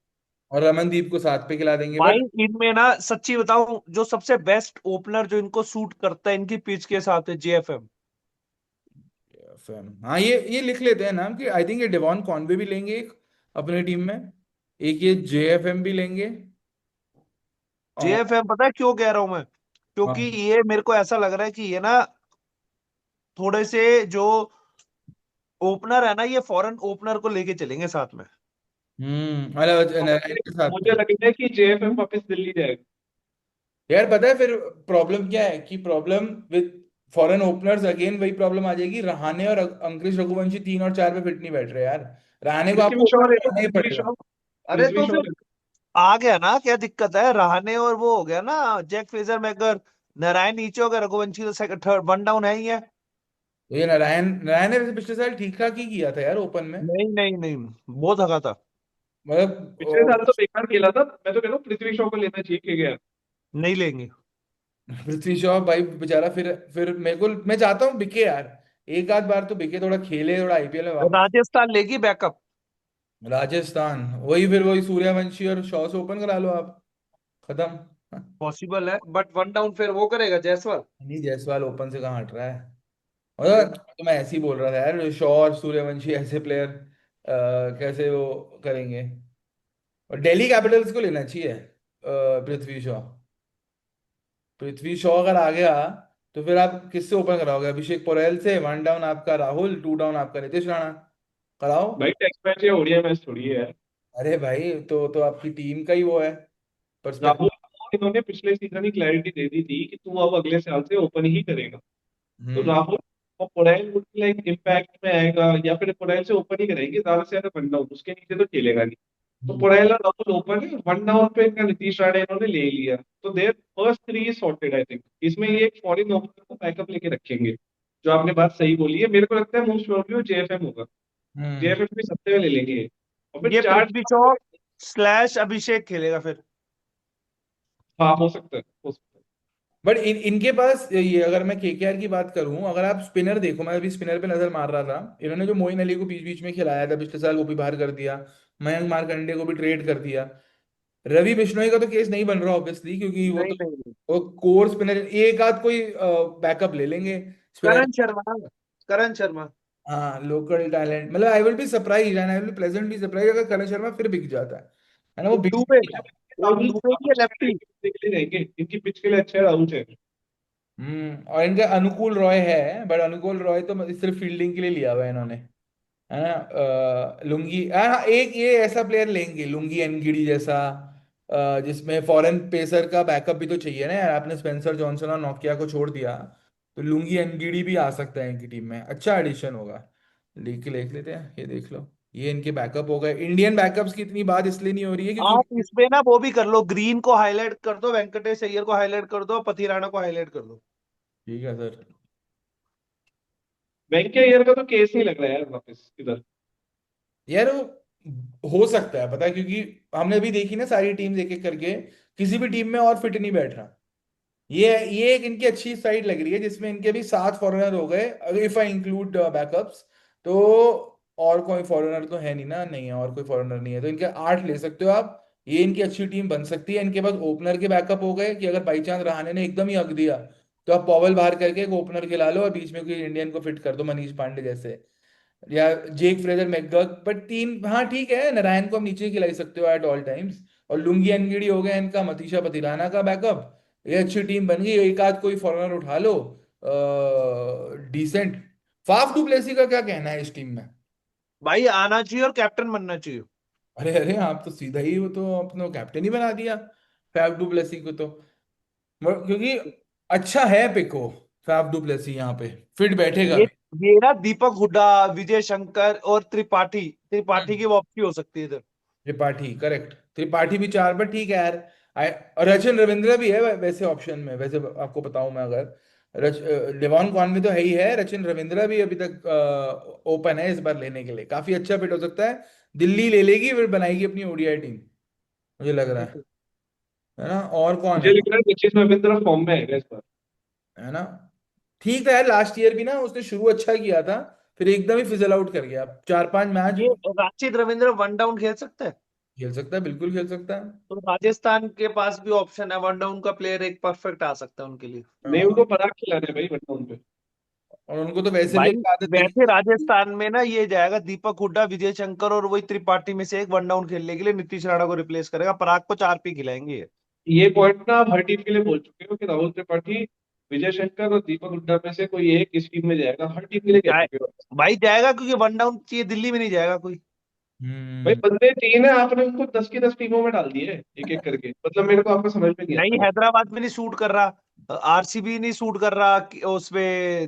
और रमनदीप को 7 पे खिला देंगे, भाई बट इनमें ना सच्ची बताऊं, जो सबसे बेस्ट ओपनर जो इनको सूट करता है इनकी पिच के साथ है जेएफएम। हाँ ये लिख लेते हैं नाम कि आई थिंक ये डेवॉन कॉनवे भी लेंगे एक अपनी टीम में, एक ये जेएफएम भी लेंगे। और जेएफएम पता है क्यों कह रहा हूं मैं? क्योंकि हाँ। ये मेरे को ऐसा लग रहा है कि ये ना थोड़े से जो ओपनर है ना, ये फॉरेन ओपनर को लेके चलेंगे साथ में। मतलब और नारायण के साथ मुझे में। लगता है कि जेएफएम वापस दिल्ली जाएगा। यार पता है फिर प्रॉब्लम क्या है, कि problem with foreign openers again वही प्रॉब्लम आ जाएगी, रहाणे और अंकुरिश रघुवंशी 3 और 4 पे फिट नहीं बैठ रहे यार। रहाणे को पृथ्वी आपको शॉ ओपन ले लो, करना ही पृथ्वी पड़ेगा। शॉ। अरे पृथ्वी तो शॉ फिर ले लो। आ गया ना, क्या दिक्कत है? रहाणे और वो हो गया ना, जैक फ्रेजर मैकर। नारायण नीचे हो गया, रघुवंशी तो सेकंड थर्ड वन डाउन है ही है। तो ये नारायण नारायण ने वैसे पिछले साल ठीक ठाक ही किया था यार ओपन में। नहीं नहीं नहीं, बहुत हगा था। पिछले मतलब साल तो बेकार खेला था, मैं तो कह रहा हूँ पृथ्वी शॉ को लेना चाहिए के गया। नहीं लेंगे। पृथ्वी शॉ भाई बेचारा, फिर मेरे को मैं चाहता हूँ बिके यार, एक आध बार तो बिके, थोड़ा खेले, थोड़ा आईपीएल में वापस। राजस्थान लेगी बैकअप। राजस्थान, वही फिर वही सूर्यवंशी और शॉ से ओपन करा लो आप, खत्म। पॉसिबल है, बट वन डाउन फिर वो करेगा जायसवाल। नहीं, जायसवाल ओपन से कहाँ हट रहा है। और तो मैं ऐसे ही बोल रहा था यार, शॉ और सूर्यवंशी ऐसे प्लेयर कैसे वो करेंगे। और दिल्ली कैपिटल्स को लेना चाहिए पृथ्वी शॉ। पृथ्वी शॉ अगर आ गया तो फिर आप किससे ओपन कराओगे? अभिषेक पोरेल से। वन डाउन आपका राहुल, टू डाउन आपका नीतीश राणा। कराओ। भाई टेस्ट मैच या ओडीआई मैच थोड़ी है। अरे भाई, तो आपकी टीम का ही वो है, राहुल पर्सपेक्टिव। को इन्होंने पिछले सीजन ही क्लैरिटी दे दी थी कि तू अब अगले साल से ओपन ही करेगा। तो हम्म। राहुल और पोराइल वुड लाइक इम्पैक्ट में आएगा, या फिर पोराइल से ओपन ही करेंगे ज्यादा से ज्यादा वन डाउन, उसके नीचे तो खेलेगा नहीं। तो हम्म। पोराइल और राहुल ओपन है, वन डाउन पे इनका नीतीश राणे इन्होंने ले लिया। तो their first three is sorted I think. इसमें ये एक फॉरेन ओपनर को बैकअप लेके रखेंगे। जो आपने बात सही बोली है, मेरे को लगता है मोस्ट प्रोबेबली वो जेएफएम होगा। हम्म। जेएफएम भी सत्ते में ले लेंगे। और फिर ये चार। पृथ्वी शॉ स्लैश अभिषेक खेलेगा फिर। हाँ हो सकता है, हो सकता है। बट इनके पास ये, अगर मैं केकेआर की बात करूं, अगर आप स्पिनर देखो, मैं अभी स्पिनर पे नजर मार रहा था, इन्होंने जो मोइन अली को बीच बीच में खिलाया था पिछले साल, वो भी बाहर कर दिया। मयंक मार्कंडे को भी ट्रेड कर दिया। रवि बिश्नोई का तो केस नहीं बन रहा ऑब्वियसली, क्योंकि वो नहीं तो नहीं नहीं। वो कोर स्पिनर, एक आध कोई बैकअप ले लेंगे स्पिनर। करण शर्मा। करण शर्मा। हाँ, लोकल टैलेंट, मतलब I will be surprise and I will be pleasantly surprise अगर करण शर्मा फिर बिक जाता है ना, वो बिक उर्दू पे। भी गया। वो राहुल उर्दू पे भी है लेफ्टी। के लिए रहेंगे, इनकी पिच के लिए अच्छा है राहुल चहर। और इनका अनुकूल रॉय है, बट अनुकूल रॉय तो सिर्फ फील्डिंग के लिए लिया हुआ है इन्होंने, है ना। लुंगी, हाँ, एक ये ऐसा प्लेयर लेंगे लुंगी एनगिडी जैसा, जिसमें फॉरेन पेसर का बैकअप भी तो चाहिए ना यार। आपने स्पेंसर जॉनसन और नोकिया को छोड़ दिया, तो लुंगी एनगिडी भी आ सकता है इनकी टीम में, अच्छा एडिशन होगा। लिख लेते हैं, ये देख लो। ये इनके बैकअप हो गए। इंडियन बैकअप्स की इतनी बात इसलिए नहीं हो रही है क्योंकि आप इसमें ना वो भी कर लो, ग्रीन को हाईलाइट कर दो, वेंकटेश अय्यर को हाईलाइट कर दो, पथिराणा को हाईलाइट कर दो। ठीक है सर। वेंकैया अय्यर का तो केस नहीं लग रहा है यार वापस इधर। यार वो हो सकता है, पता है, क्योंकि हमने अभी देखी ना सारी टीम्स एक एक करके, किसी भी टीम में और फिट नहीं बैठ रहा। ये एक इनकी अच्छी साइड लग रही है, जिसमें इनके भी 7 फॉरेनर हो गए, इफ आई इंक्लूड बैकअप्स तो। और कोई फॉरेनर तो है नहीं ना, नहीं है और कोई फॉरेनर नहीं है, तो इनके 8 ले सकते हो आप। ये इनकी अच्छी टीम बन सकती है। इनके पास ओपनर के बैकअप हो गए कि अगर बाई चांस रहाणे ने एकदम ही हक दिया, तो आप पॉवेल बाहर करके एक ओपनर खिला लो और बीच में कोई इंडियन को फिट कर दो, मनीष पांडे जैसे, या जेक फ्रेजर मैकगर्क। बट तीन, हाँ ठीक है, नारायण को हम नीचे खिलाई सकते हो एट ऑल टाइम्स। और लुंगी एनगिडी हो गया इनका, मतीशा पतिराना का बैकअप। ये अच्छी टीम बन गई। एक आध कोई फॉरनर उठा लो डिसेंट। फाफ डुप्लेसी का क्या कहना है इस टीम में? भाई आना चाहिए और कैप्टन बनना चाहिए। अरे अरे, आप तो सीधा ही वो तो अपने कैप्टन ही बना दिया फैफ डुप्लेसी को तो। क्योंकि अच्छा है पिको, फैफ डुप्लेसी यहाँ पे फिट बैठेगा ये भी। ये ना दीपक हुड्डा, विजय शंकर और त्रिपाठी, त्रिपाठी हम्म। की वापसी हो सकती है इधर। त्रिपाठी करेक्ट, त्रिपाठी भी 4, बट ठीक है यार। और रचिन रविंद्र भी है वैसे ऑप्शन में, वैसे आपको बताऊं मैं अगर, लिवान कॉनवे तो है ही है, रचिन रविंद्र भी अभी तक ओपन है इस बार लेने के लिए, काफी अच्छा फिट हो सकता है। दिल्ली ले लेगी, फिर बनाएगी अपनी ओडीआई टीम, मुझे लग रहा है ना। और कौन मुझे है? लग रहा है सचिन रविंद्र फॉर्म में आएगा इस बार। है ना। ठीक था यार, लास्ट ईयर भी ना उसने शुरू अच्छा किया था, फिर एकदम ही फिजल आउट कर गया, 4-5 मैच। ये राशिद रविंद्र वन डाउन खेल सकता है। खेल सकता है, बिल्कुल खेल सकता है। तो राजस्थान के पास भी ऑप्शन है, वन डाउन का प्लेयर एक परफेक्ट आ सकता है उनके लिए। नहीं, हाँ, उनको पराग खिलाना है भाई वनडाउन पे। और उनको तो वैसे भी भाई एक आदत लगी वैसे है। राजस्थान में ना ये जाएगा दीपक हुड्डा, विजय शंकर और वही त्रिपाठी में से एक वन डाउन खेलने के लिए, नीतीश राणा को रिप्लेस करेगा, पराग को 4 पी खिलाएंगे ये। ये पॉइंट ना आप हर टीम के लिए बोल चुके हो कि राहुल त्रिपाठी, विजय शंकर और दीपक हुड्डा में से कोई एक इस टीम में जाएगा, हर टीम के लिए कह जाए चुके हो। भाई जाएगा, क्योंकि वन डाउन चाहिए, दिल्ली में नहीं जाएगा कोई। भाई हम्म। बंदे 3 है, आपने उनको 10 की 10 टीमों में डाल दिए एक एक करके, मतलब मेरे को आपका समझ में नहीं नहीं, आता। हैदराबाद में नहीं सूट कर रहा, आरसीबी नहीं सूट कर रहा, उसपे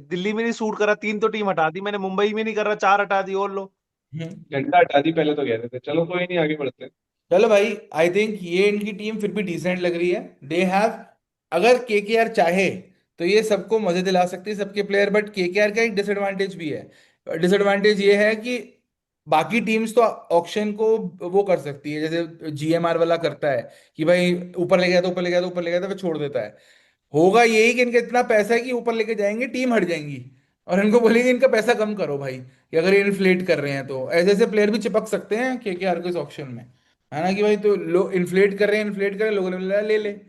दिल्ली में नहीं सूट कर रहा, 3 तो टीम हटा दी मैंने, मुंबई में नहीं कर रहा, 4 हटा दी और लो। घंटा हटा दी पहले तो कह रहे थे, चलो कोई नहीं, आगे बढ़ते हैं। चलो भाई, आई थिंक ये इनकी टीम फिर भी डिसेंट लग रही है। दे हैव, अगर केकेआर चाहे तो ये सबको मजे दिला सकती है, सबके प्लेयर। बट केकेआर का एक डिसएडवांटेज भी है। डिसएडवांटेज ये है कि बाकी टीम्स तो ऑक्शन को वो कर सकती है, जैसे जीएमआर वाला करता है कि भाई ऊपर ले गया तो ऊपर ले गया तो ऊपर ले गया तो फिर छोड़ देता है। होगा यही कि इनका इतना पैसा है कि ऊपर लेके जाएंगे, टीम हट जाएंगी और इनको बोलेंगे इनका पैसा कम करो भाई, कि अगर ये इन्फ्लेट कर रहे हैं तो ऐसे ऐसे प्लेयर भी चिपक सकते हैं केकेआर को इस ऑक्शन में, है ना। कि भाई तो लो इन्फ्लेट कर रहे हैं, इन्फ्लेट कर रहे हैं, लोगों ने बोला ले ले।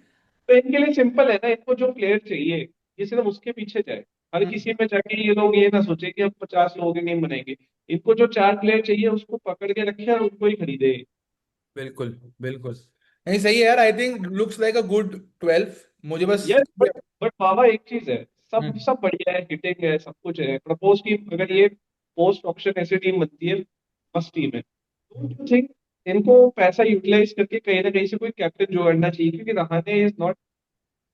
तो इनके लिए सिंपल है ना, इनको जो प्लेयर चाहिए ये सिर्फ उसके पीछे जाए। हर किसी में जाके ये लोग ये ना सोचे कि हम 50 लोगों की टीम बनाएंगे। इनको जो 4 प्लेयर चाहिए उसको पकड़ के रखे और उनको ही खरीदे। बिल्कुल बिल्कुल। नहीं सही है यार, I think looks like a good 12। मुझे बस। यार बट बाबा एक चीज है, सब हम्म। सब बढ़िया है, हिटिंग है, सब कुछ है, प्रपोज टीम अगर ये पोस्ट ऑक्शन ऐसी टीम बनती है, मस्त टीम है। डोंट यू थिंक इनको पैसा यूटिलाइज करके कहीं ना कहीं से कोई कैप्टन जोड़ना चाहिए, क्योंकि Rahane is not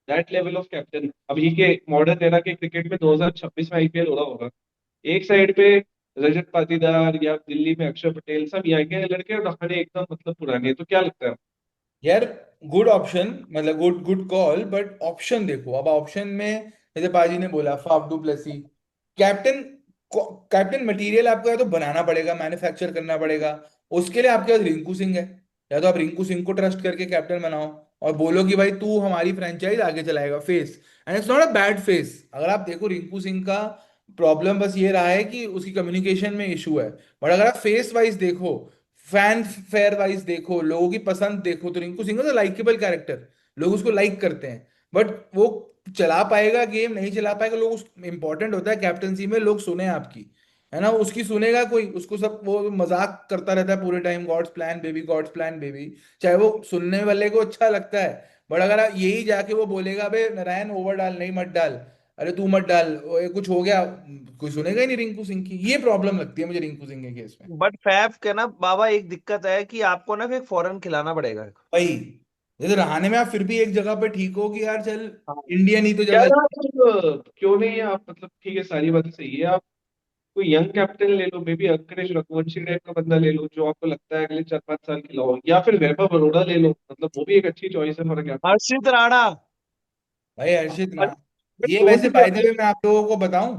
that level of captain अभी के मॉडर्न एरा के क्रिकेट में। 2026 में आईपीएल हो रहा होगा, एक साइड पे रजत पाटीदार या दिल्ली में अक्षर पटेल, सब यहाँ के लड़के, और रहाणे एकदम मतलब पुराने, तो क्या लगता है? यार गुड ऑप्शन, मतलब good good call, but option देखो, अब ऑप्शन में जैसे पाजी ने बोला Faf du Plessis captain. Captain material आपको या तो बनाना पड़ेगा, मैन्युफैक्चर करना पड़ेगा। उसके लिए आपके पास रिंकू सिंह है। या तो आप रिंकू सिंह को ट्रस्ट करके कैप्टन बनाओ और बोलो कि भाई तू हमारी फ्रेंचाइज आगे चलाएगा, face. And it's not a bad face. अगर आप देखो रिंकू सिंह का प्रॉब्लम बस ये रहा है कि उसकी कम्युनिकेशन में इशू है। बट अगर आप फेस वाइज देखो, फैन फेयर वाइज देखो, लोगों की पसंद देखो, तो Rinku Singh is likeable character. लोग उसको लाइक करते हैं। बट वो चला पाएगा गेम, नहीं चला पाएगा, लोग इंपॉर्टेंट होता है कैप्टनसी में लोग सुने आपकी, है ना। उसकी सुनेगा कोई, उसको सब वो मजाक करता रहता है पूरे time, God's plan baby, God's plan baby. चाहे वो सुनने वाले को अच्छा लगता है। बट अगर यही जाके वो बोलेगा बे नारायण ओवर डाल, नहीं मत डाल, अरे तू मत डाल, वो ये कुछ हो गया, कोई सुनेगा ही नहीं रिंकू सिंह की। ये प्रॉब्लम लगती है मुझे रिंकू सिंह के केस में। बट फैफ के ना बाबा एक दिक्कत है कि आपको ना फिर फॉरेन खिलाना पड़ेगा। भाई जैसे रहाने में आप फिर भी एक जगह पे ठीक हो कि यार चल हाँ। इंडियन ही तो यार जगह। आप क्यों नहीं, आप मतलब ठीक है, सारी बातें सही है, आप कोई यंग कैप्टन ले लो, मे बी अंकरेज रघुवंशी टाइप का बंदा ले लो, जो आपको लगता है अगले 4-5 साल खिलाओ, या फिर वैभव अरोड़ा ले लो, मतलब वो भी एक अच्छी चॉइस है फॉर कैप्टन। हर्षित राणा। भाई हर्षित ना। ये दो वैसे तीन बाय द अपने वे मैं आप लोगों को बताऊं,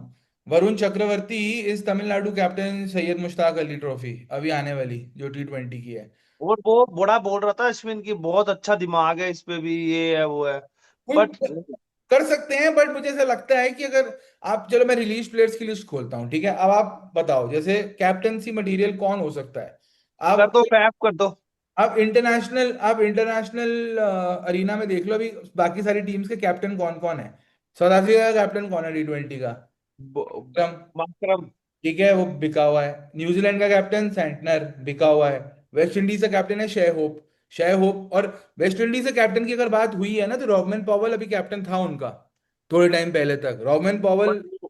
वरुण चक्रवर्ती इस तमिलनाडु कैप्टन सैयद मुश्ताक अली ट्रॉफी अभी आने वाली जो T20 की है। और वो बड़ा बोल रहा था अश्विन की बहुत अच्छा दिमाग है इस पे भी, ये है वो है। कोई बट कर सकते हैं, बट मुझे ऐसा लगता है कि अगर आप, चलो मैं रिलीज प्लेयर्स की लिस्ट खोलता हूँ, ठीक है। अब आप बताओ जैसे कैप्टनसी मटेरियल कौन हो सकता है। कर आप दो, फैफ कर दो। आप इंटरनेशनल अरीना में देख लो अभी बाकी सारी टीम्स के कैप्टन कौन कौन है। साउथ अफ्रीका का कैप्टन कौन है T20 का? विक्रम। माकरम। ठीक है, वो बिका हुआ है। न्यूजीलैंड का कैप्टन सेंटनर बिका हुआ है। वेस्ट इंडीज का कैप्टन है शे होप। शे होप और वेस्ट इंडीज के कैप्टन की अगर बात हुई है ना, तो रॉबमन पॉवल अभी कैप्टन था उनका थोड़े टाइम पहले तक, रॉबमन पॉवल। बट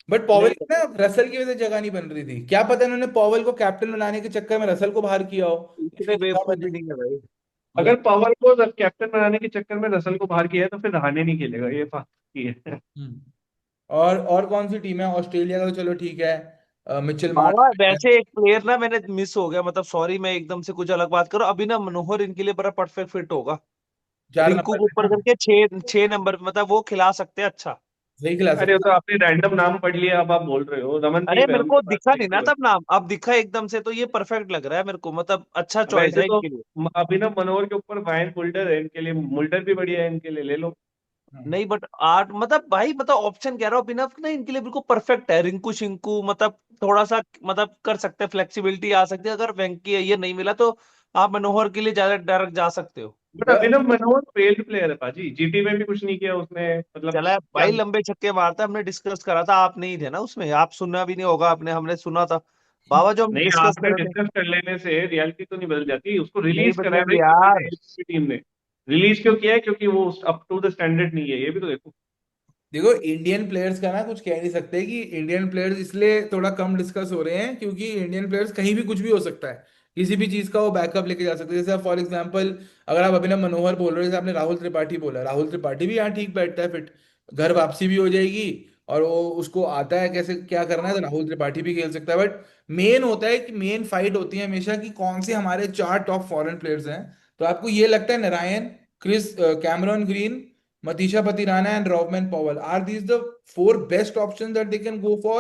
बट पॉवल नहीं, की ना रसल की वजह से जगह नहीं बन रही थी, क्या पता इन्होंने पॉवल को कैप्टन बनाने के चक्कर में रसल को बाहर किया हो, इतने इसलिए जगह बेवकूफ भी बने। नहीं है भाई। अगर पवन को कैप्टन बनाने के चक्कर में रसल को बाहर किया है, तो फिर रहाणे नहीं खेलेगा, ये बात की है। हम्म। और कौन सी टीम है ऑस्ट्रेलिया का, तो चलो ठीक है, मिचेल बाबा मार्श है। वैसे एक प्लेयर ना मैंने मिस हो गया, मतलब सॉरी मैं एकदम से कुछ अलग बात करूं, अभी ना मनोहर इनके लिए बड़ा परफेक्ट फिट होगा। 4 नंबर रिंकू को पे ऊपर ना, करके छह छह नंबर पे, मतलब वो खिला सकते हैं अच्छा। सही खिला अरे वो सकते तो आपने रैंडम नाम पढ़ लिया, अब आप बोल रहे हो, अरे रमनदीप है मेरे उनके को पास दिखा एक नहीं ना नंबर। तब नाम, अब दिखा एकदम से, तो ये परफेक्ट लग रहा है मेरे को, मतलब अच्छा चॉइस वैसे है तो इनके लिए। अभिनव मनोहर के ऊपर वायन मुल्डर है, इनके लिए मुल्डर भी बढ़िया है, इनके लिए ले लो। हम्म। नहीं बट आठ, मतलब भाई मतलब ऑप्शन कह रहा हूँ बिना ना, इनके लिए बिल्कुल परफेक्ट है। रिंकू शिंकू मतलब थोड़ा सा मतलब कर सकते हैं, फ्लेक्सिबिलिटी आ सकती है, अगर वेंकी ये नहीं मिला तो आप मनोहर के लिए ज्यादा डायरेक्ट जा सकते हो। But Abhinav Manohar failed player है पाजी, जीटी में भी कुछ नहीं किया उसने, मतलब चला है क्या। भाई, लंबे छक्के मारता है, हमने डिस्कस करा था, आप नहीं थे ना उसमें, आप सुनना भी नहीं होगा आपने, हमने सुना था बाबा जो हम नहीं, डिस्कस आपने कर रहे थे। डिस्कस कर लेने से रियलिटी तो नहीं बदल जाती, उसको नहीं रिलीज करा है बदलेगी भाई किसी यार। ने, किसी टीम ने। रिलीज क्यों किया है? क्योंकि वो अप टू द स्टैंडर्ड नहीं है, ये भी तो देखो। देखो इंडियन प्लेयर्स का ना कुछ कह नहीं सकते कि इंडियन प्लेयर्स इसलिए थोड़ा कम डिस्कस हो रहे हैं क्योंकि इंडियन प्लेयर्स कहीं भी कुछ भी हो सकता है। किसी भी चीज का वो बैकअप लेके जा सकते हैं। जैसे फॉर एग्जांपल अगर आप अभिनव मनोहर बोल रहे हो, जैसे आपने राहुल त्रिपाठी बोला, राहुल त्रिपाठी भी यहाँ ठीक बैठता है फिट, घर वापसी भी हो जाएगी और वो उसको आता है कैसे क्या करना है, तो राहुल त्रिपाठी भी खेल सकता है। बट मेन होता है कि मेन फाइट होती है हमेशा कि कौन से हमारे 4 टॉप फॉरेन प्लेयर्स हैं। तो आपको ये लगता है Narayan, Chris, Cameron Green, Matisha Patirana and Rovman Powell, are these the 4 best options that they can go for?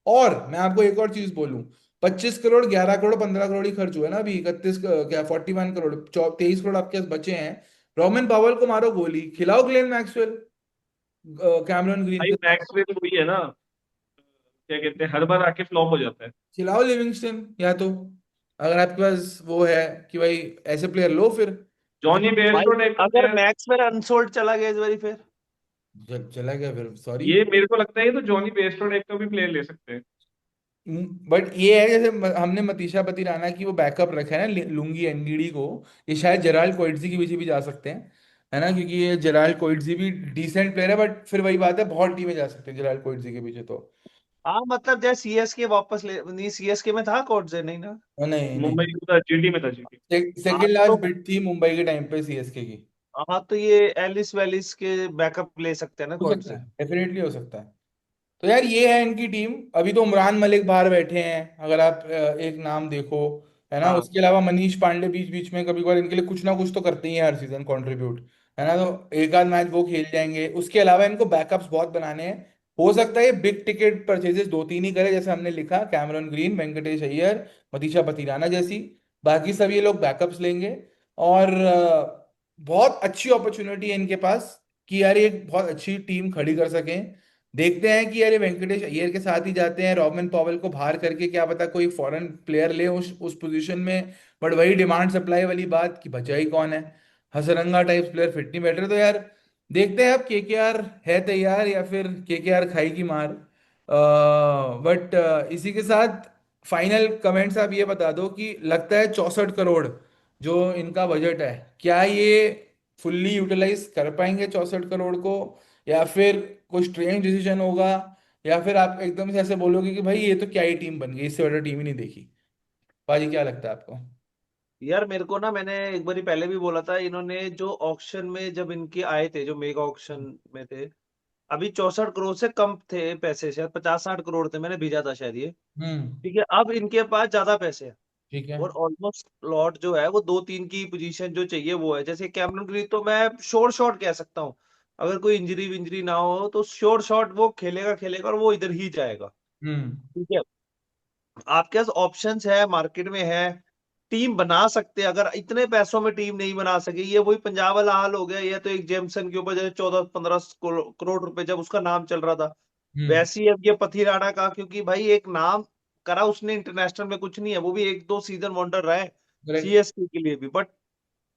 और मैं आपको एक और चीज बोलूं, 25 करोड़, 11 करोड़, 15 करोड़ ही खर्च हुआ है ना अभी, 31 क्या 41 करोड़, 23 करोड़ आपके पास बचे हैं। रोमन पावल को मारो गोली, खिलाओ ग्लेन मैक्सवेल, कैमरन ग्रीन भाई को, मैक्सवेल वही है ना, क्या कहते हैं, हर बार आके फ्लॉप हो जाता है। खिलाओ लिविंगस्टन, या तो अगर आपके पास वो है कि भाई ऐसे प्लेयर लो फिर। जॉनी भाई बेयरस्टो टाइप का अगर प्लेयर। मैक्सवेल अनसोल्ड चला गया इस बारी फिर। चला गया फिर, सॉरी। ये मेरे को लगता है ये तो जॉनी बेयरस्टो टाइप का भी प्लेयर ले सकते हैं। बट ये है जैसे हमने मतीशा पतिराना की वो बैकअप रखा है ना, लुंगी एनगीडी को, ये शायद जेराल्ड कोइटजी के पीछे भी जा सकते हैं, है ना, क्योंकि ये जेराल्ड कोइटजी भी डिसेंट प्लेयर है, बट फिर वही बात है, बहुत टीमें जा सकते हैं जेराल्ड कोइटजी के पीछे तो। हाँ मतलब जैसे सीएसके वापस ले, नहीं सीएसके में था कोट से नहीं ना। नहीं नहीं, मुंबई को था, जीटी में था, जीटी। हाँ सेकंड तो लास्ट बिट थी मुंबई के टाइम पे सीएसके की। हाँ तो ये एलिस वेलिस के बैकअप ले सकते हैं ना हो कोर्ट सकता से। है, डेफिनेटली हो सकता है। तो यार ये है इनकी टीम। अभी तो उमरान मलिक बाहर बैठे हैं, अगर आप एक नाम देखो, है ना, हाँ उसके अलावा मनीष पांडे बीच बीच में कभी कभार इनके लिए कुछ ना कुछ तो करते ही हैं हर सीजन कंट्रीब्यूट, है ना, तो एक आध मैच वो खेल जाएंगे। उसके अलावा इनको बैकअप्स बहुत बनाने हैं। हो सकता है ये बिग टिकट परचेजेस दो तीन ही करे, जैसे हमने लिखा कैमरन ग्रीन, वेंकटेश अय्यर, मतीशा पतिराना जैसी। बाकी सब ये लोग बैकअप्स लेंगे। और बहुत अच्छी अपॉर्चुनिटी है इनके पास कि यार ये एक बहुत अच्छी टीम खड़ी कर सकें। देखते हैं कि यार ये वेंकटेश अय्यर के साथ ही जाते हैं, रॉबिन पॉवेल को बाहर करके क्या पता कोई फॉरेन प्लेयर ले उस पोजीशन में। बट वही डिमांड सप्लाई वाली बात कि बचा ही कौन है, हसरंगा टाइप प्लेयर फिट नहीं बैठ रहे। तो यार देखते हैं अब केकेआर है तैयार या फिर केकेआर खाई की मार। बट इसी के साथ फाइनल कमेंट्स आप ये बता दो कि लगता है 64 करोड़ जो इनका बजट है, क्या ये फुल्ली यूटिलाइज कर पाएंगे 64 करोड़ को, या फिर कोई स्ट्रेंज डिसीजन होगा, या फिर आप एकदम से ऐसे बोलोगे कि भाई ये तो क्या ही टीम बन गई, इससे बड़ा टीम ही नहीं देखी। बाजी क्या लगता है आपको? यार मेरे को ना, मैंने एक बारी पहले भी बोला था, इन्होंने जो ऑक्शन में जब इनके आए थे, जो मेगा ऑक्शन में थे, अभी 64 करोड़ से कम थे पैसे, शायद 50-60 करोड़ थे, मैंने भेजा था शायद ये। हम्म। ठीक है, अब इनके पास ज्यादा पैसे हैं। ठीक है। और ऑलमोस्ट लॉट जो है वो दो तीन की पोजीशन जो चाहिए वो है। जैसे कैमरन ग्रीन तो मैं श्योर शॉट कह सकता हूँ, अगर कोई इंजरी विंजरी ना हो तो श्योर शॉट वो खेलेगा खेलेगा और वो इधर ही जाएगा। हम्म। ठीक है, आपके पास ऑप्शंस है, मार्केट में है, टीम बना सकते हैं। अगर इतने पैसों में टीम नहीं बना सके, ये वही पंजाब वाला हाल हो गया। ये तो एक जेमसन के ऊपर जैसे 14-15 करोड़ रुपए जब उसका नाम चल रहा था, हम्म। वैसे ही अब ये पथिराना का, क्योंकि भाई एक नाम करा उसने इंटरनेशनल में, कुछ नहीं है, वो भी एक दो सीजन वंडर रहा है करेक्ट। सीएसके के लिए भी। बट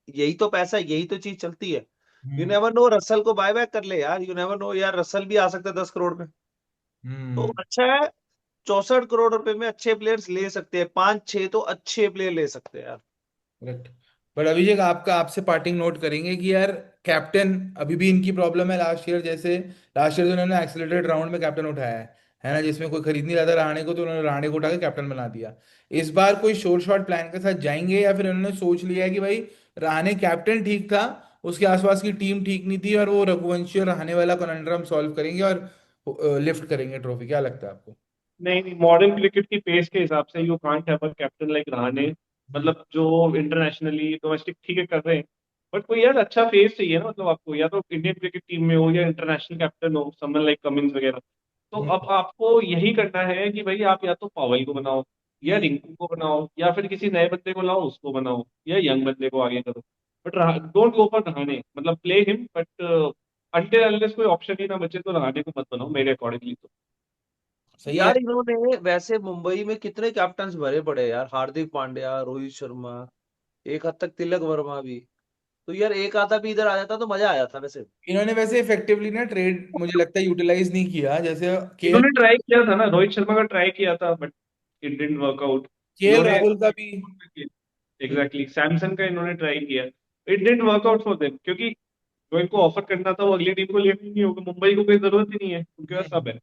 यही तो पैसा है, यही तो चीज चलती है। You hmm. Never know, Russell को बाय बैक कर ले यार, यू नेवर नो यार, रसल भी आ सकता है 10 करोड़ में। तो हम्म। अच्छा है, 64 करोड़ रुपए में अच्छे प्लेयर्स ले सकते हैं, पांच छह तो अच्छे प्लेयर ले सकते हैं यार। करेक्ट। बट अभिषेक आपका आपसे पार्टिंग नोट करेंगे कि यार कैप्टन अभी भी इनकी प्रॉब्लम है लास्ट ईयर जैसे। लास्ट ईयर तो उन्होंने एक्सीलरेटेड राउंड में कैप्टन उठाया है ना, जिसमें कोई खरीद नहीं रहा था रहाणे को, तो उन्होंने रहाणे को उठा के कैप्टन बना दिया। इस बार कोई शोर शॉट प्लान के साथ जाएंगे, या फिर उन्होंने सोच लिया है कि भाई रहाणे कैप्टन ठीक था, उसके आसपास की टीम ठीक नहीं थी, और वो रघुवंशी और रहाणे वाला कॉन्ड्रम सॉल्व करेंगे और लिफ्ट करेंगे ट्रॉफी? क्या लगता है आपको? नहीं नहीं, मॉडर्न क्रिकेट की पेस के हिसाब से you can't have a captain like Rahane. Hmm. मतलब जो इंटरनेशनली डोमेस्टिक ठीक है कर रहे हैं, बट कोई यार अच्छा फेस चाहिए ना। मतलब आपको या तो इंडियन क्रिकेट टीम में हो या इंटरनेशनल कैप्टन हो, समवन लाइक कमिंस वगैरह। तो हम्म। अब आपको यही करना है कि भाई आप या तो पावेल को बनाओ, या हम्म। रिंकू को बनाओ, या फिर किसी नए बंदे को लाओ उसको बनाओ, या यंग बंदे को आगे करो। But don't go for Rahane, मतलब play him, but until unless कोई ऑप्शन ही ना बचे तो रहाणे को मत बनाओ मेरे अकॉर्डिंगली तो। सही है। यार इन्होंने वैसे मुंबई में कितने कैप्टन्स भरे पड़े यार, हार्दिक पांड्या, रोहित शर्मा, एक हद तक तिलक वर्मा भी। तो यार एक आधा भी इधर आ जाता तो मजा आ जाता वैसे। इन्होंने वैसे इफेक्टिवली ना ट्रेड मुझे लगता है यूटिलाइज नहीं किया, जैसे के इन्होंने ट्राई किया था ना, रोहित शर्मा का ट्राई किया था, but it didn't work out. KL इन्होंने राहुल का भी। एग्जैक्टली सैमसन का इन्होंने ट्राई किया, it didn't work out for them, क्योंकि जो इनको ऑफर करना था वो अगली टीम को लेना ही नहीं होगा। मुंबई को कोई जरूरत ही नहीं है, उनके पास सब है।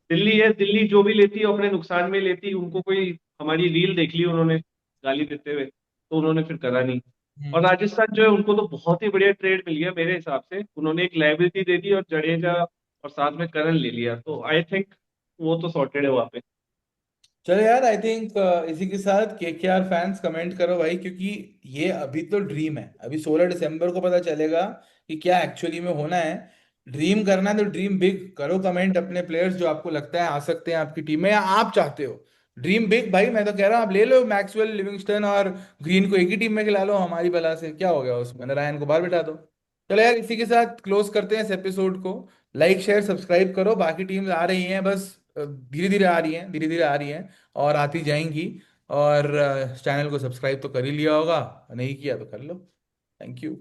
दिल्ली है, दिल्ली जो भी लेती है अपने नुकसान में लेती है। उनको कोई हमारी रील देख ली उन्होंने गाली देते हुए, तो उन्होंने फिर करा नहीं। और हम्म। राजस्थान जो है उनको तो बहुत ही बढ़िया ट्रेड मिल गया मेरे हिसाब से। उन्होंने एक लाइबिलिटी दे दी और जडेजा और साथ में करन ले लिया, तो आई थिंक वो तो सॉर्टेड है वहां पे। चलो यार, आई थिंक इसी के साथ केकेआर फैंस कमेंट करो भाई, क्योंकि ये अभी तो ड्रीम है, अभी 16 दिसंबर को पता चलेगा कि क्या एक्चुअली में होना है। ड्रीम करना है तो ड्रीम बिग करो, कमेंट अपने प्लेयर्स जो आपको लगता है आ सकते हैं आपकी टीम में या आप चाहते हो। ड्रीम बिग भाई, मैं तो कह रहा हूँ आप ले लो मैक्सवेल, लिविंगस्टन और ग्रीन को एक ही टीम में खिला लो, हमारी बला से क्या हो गया उसमें, नारायण को बाहर बिठा दो। चलो यार, इसी के साथ क्लोज करते हैं इस एपिसोड को। लाइक शेयर सब्सक्राइब करो, बाकी टीम्स आ रही हैं बस, धीरे धीरे आ रही हैं, धीरे धीरे आ रही हैं और आती जाएंगी। और चैनल को सब्सक्राइब तो कर ही लिया होगा, नहीं किया तो कर लो। Thank you.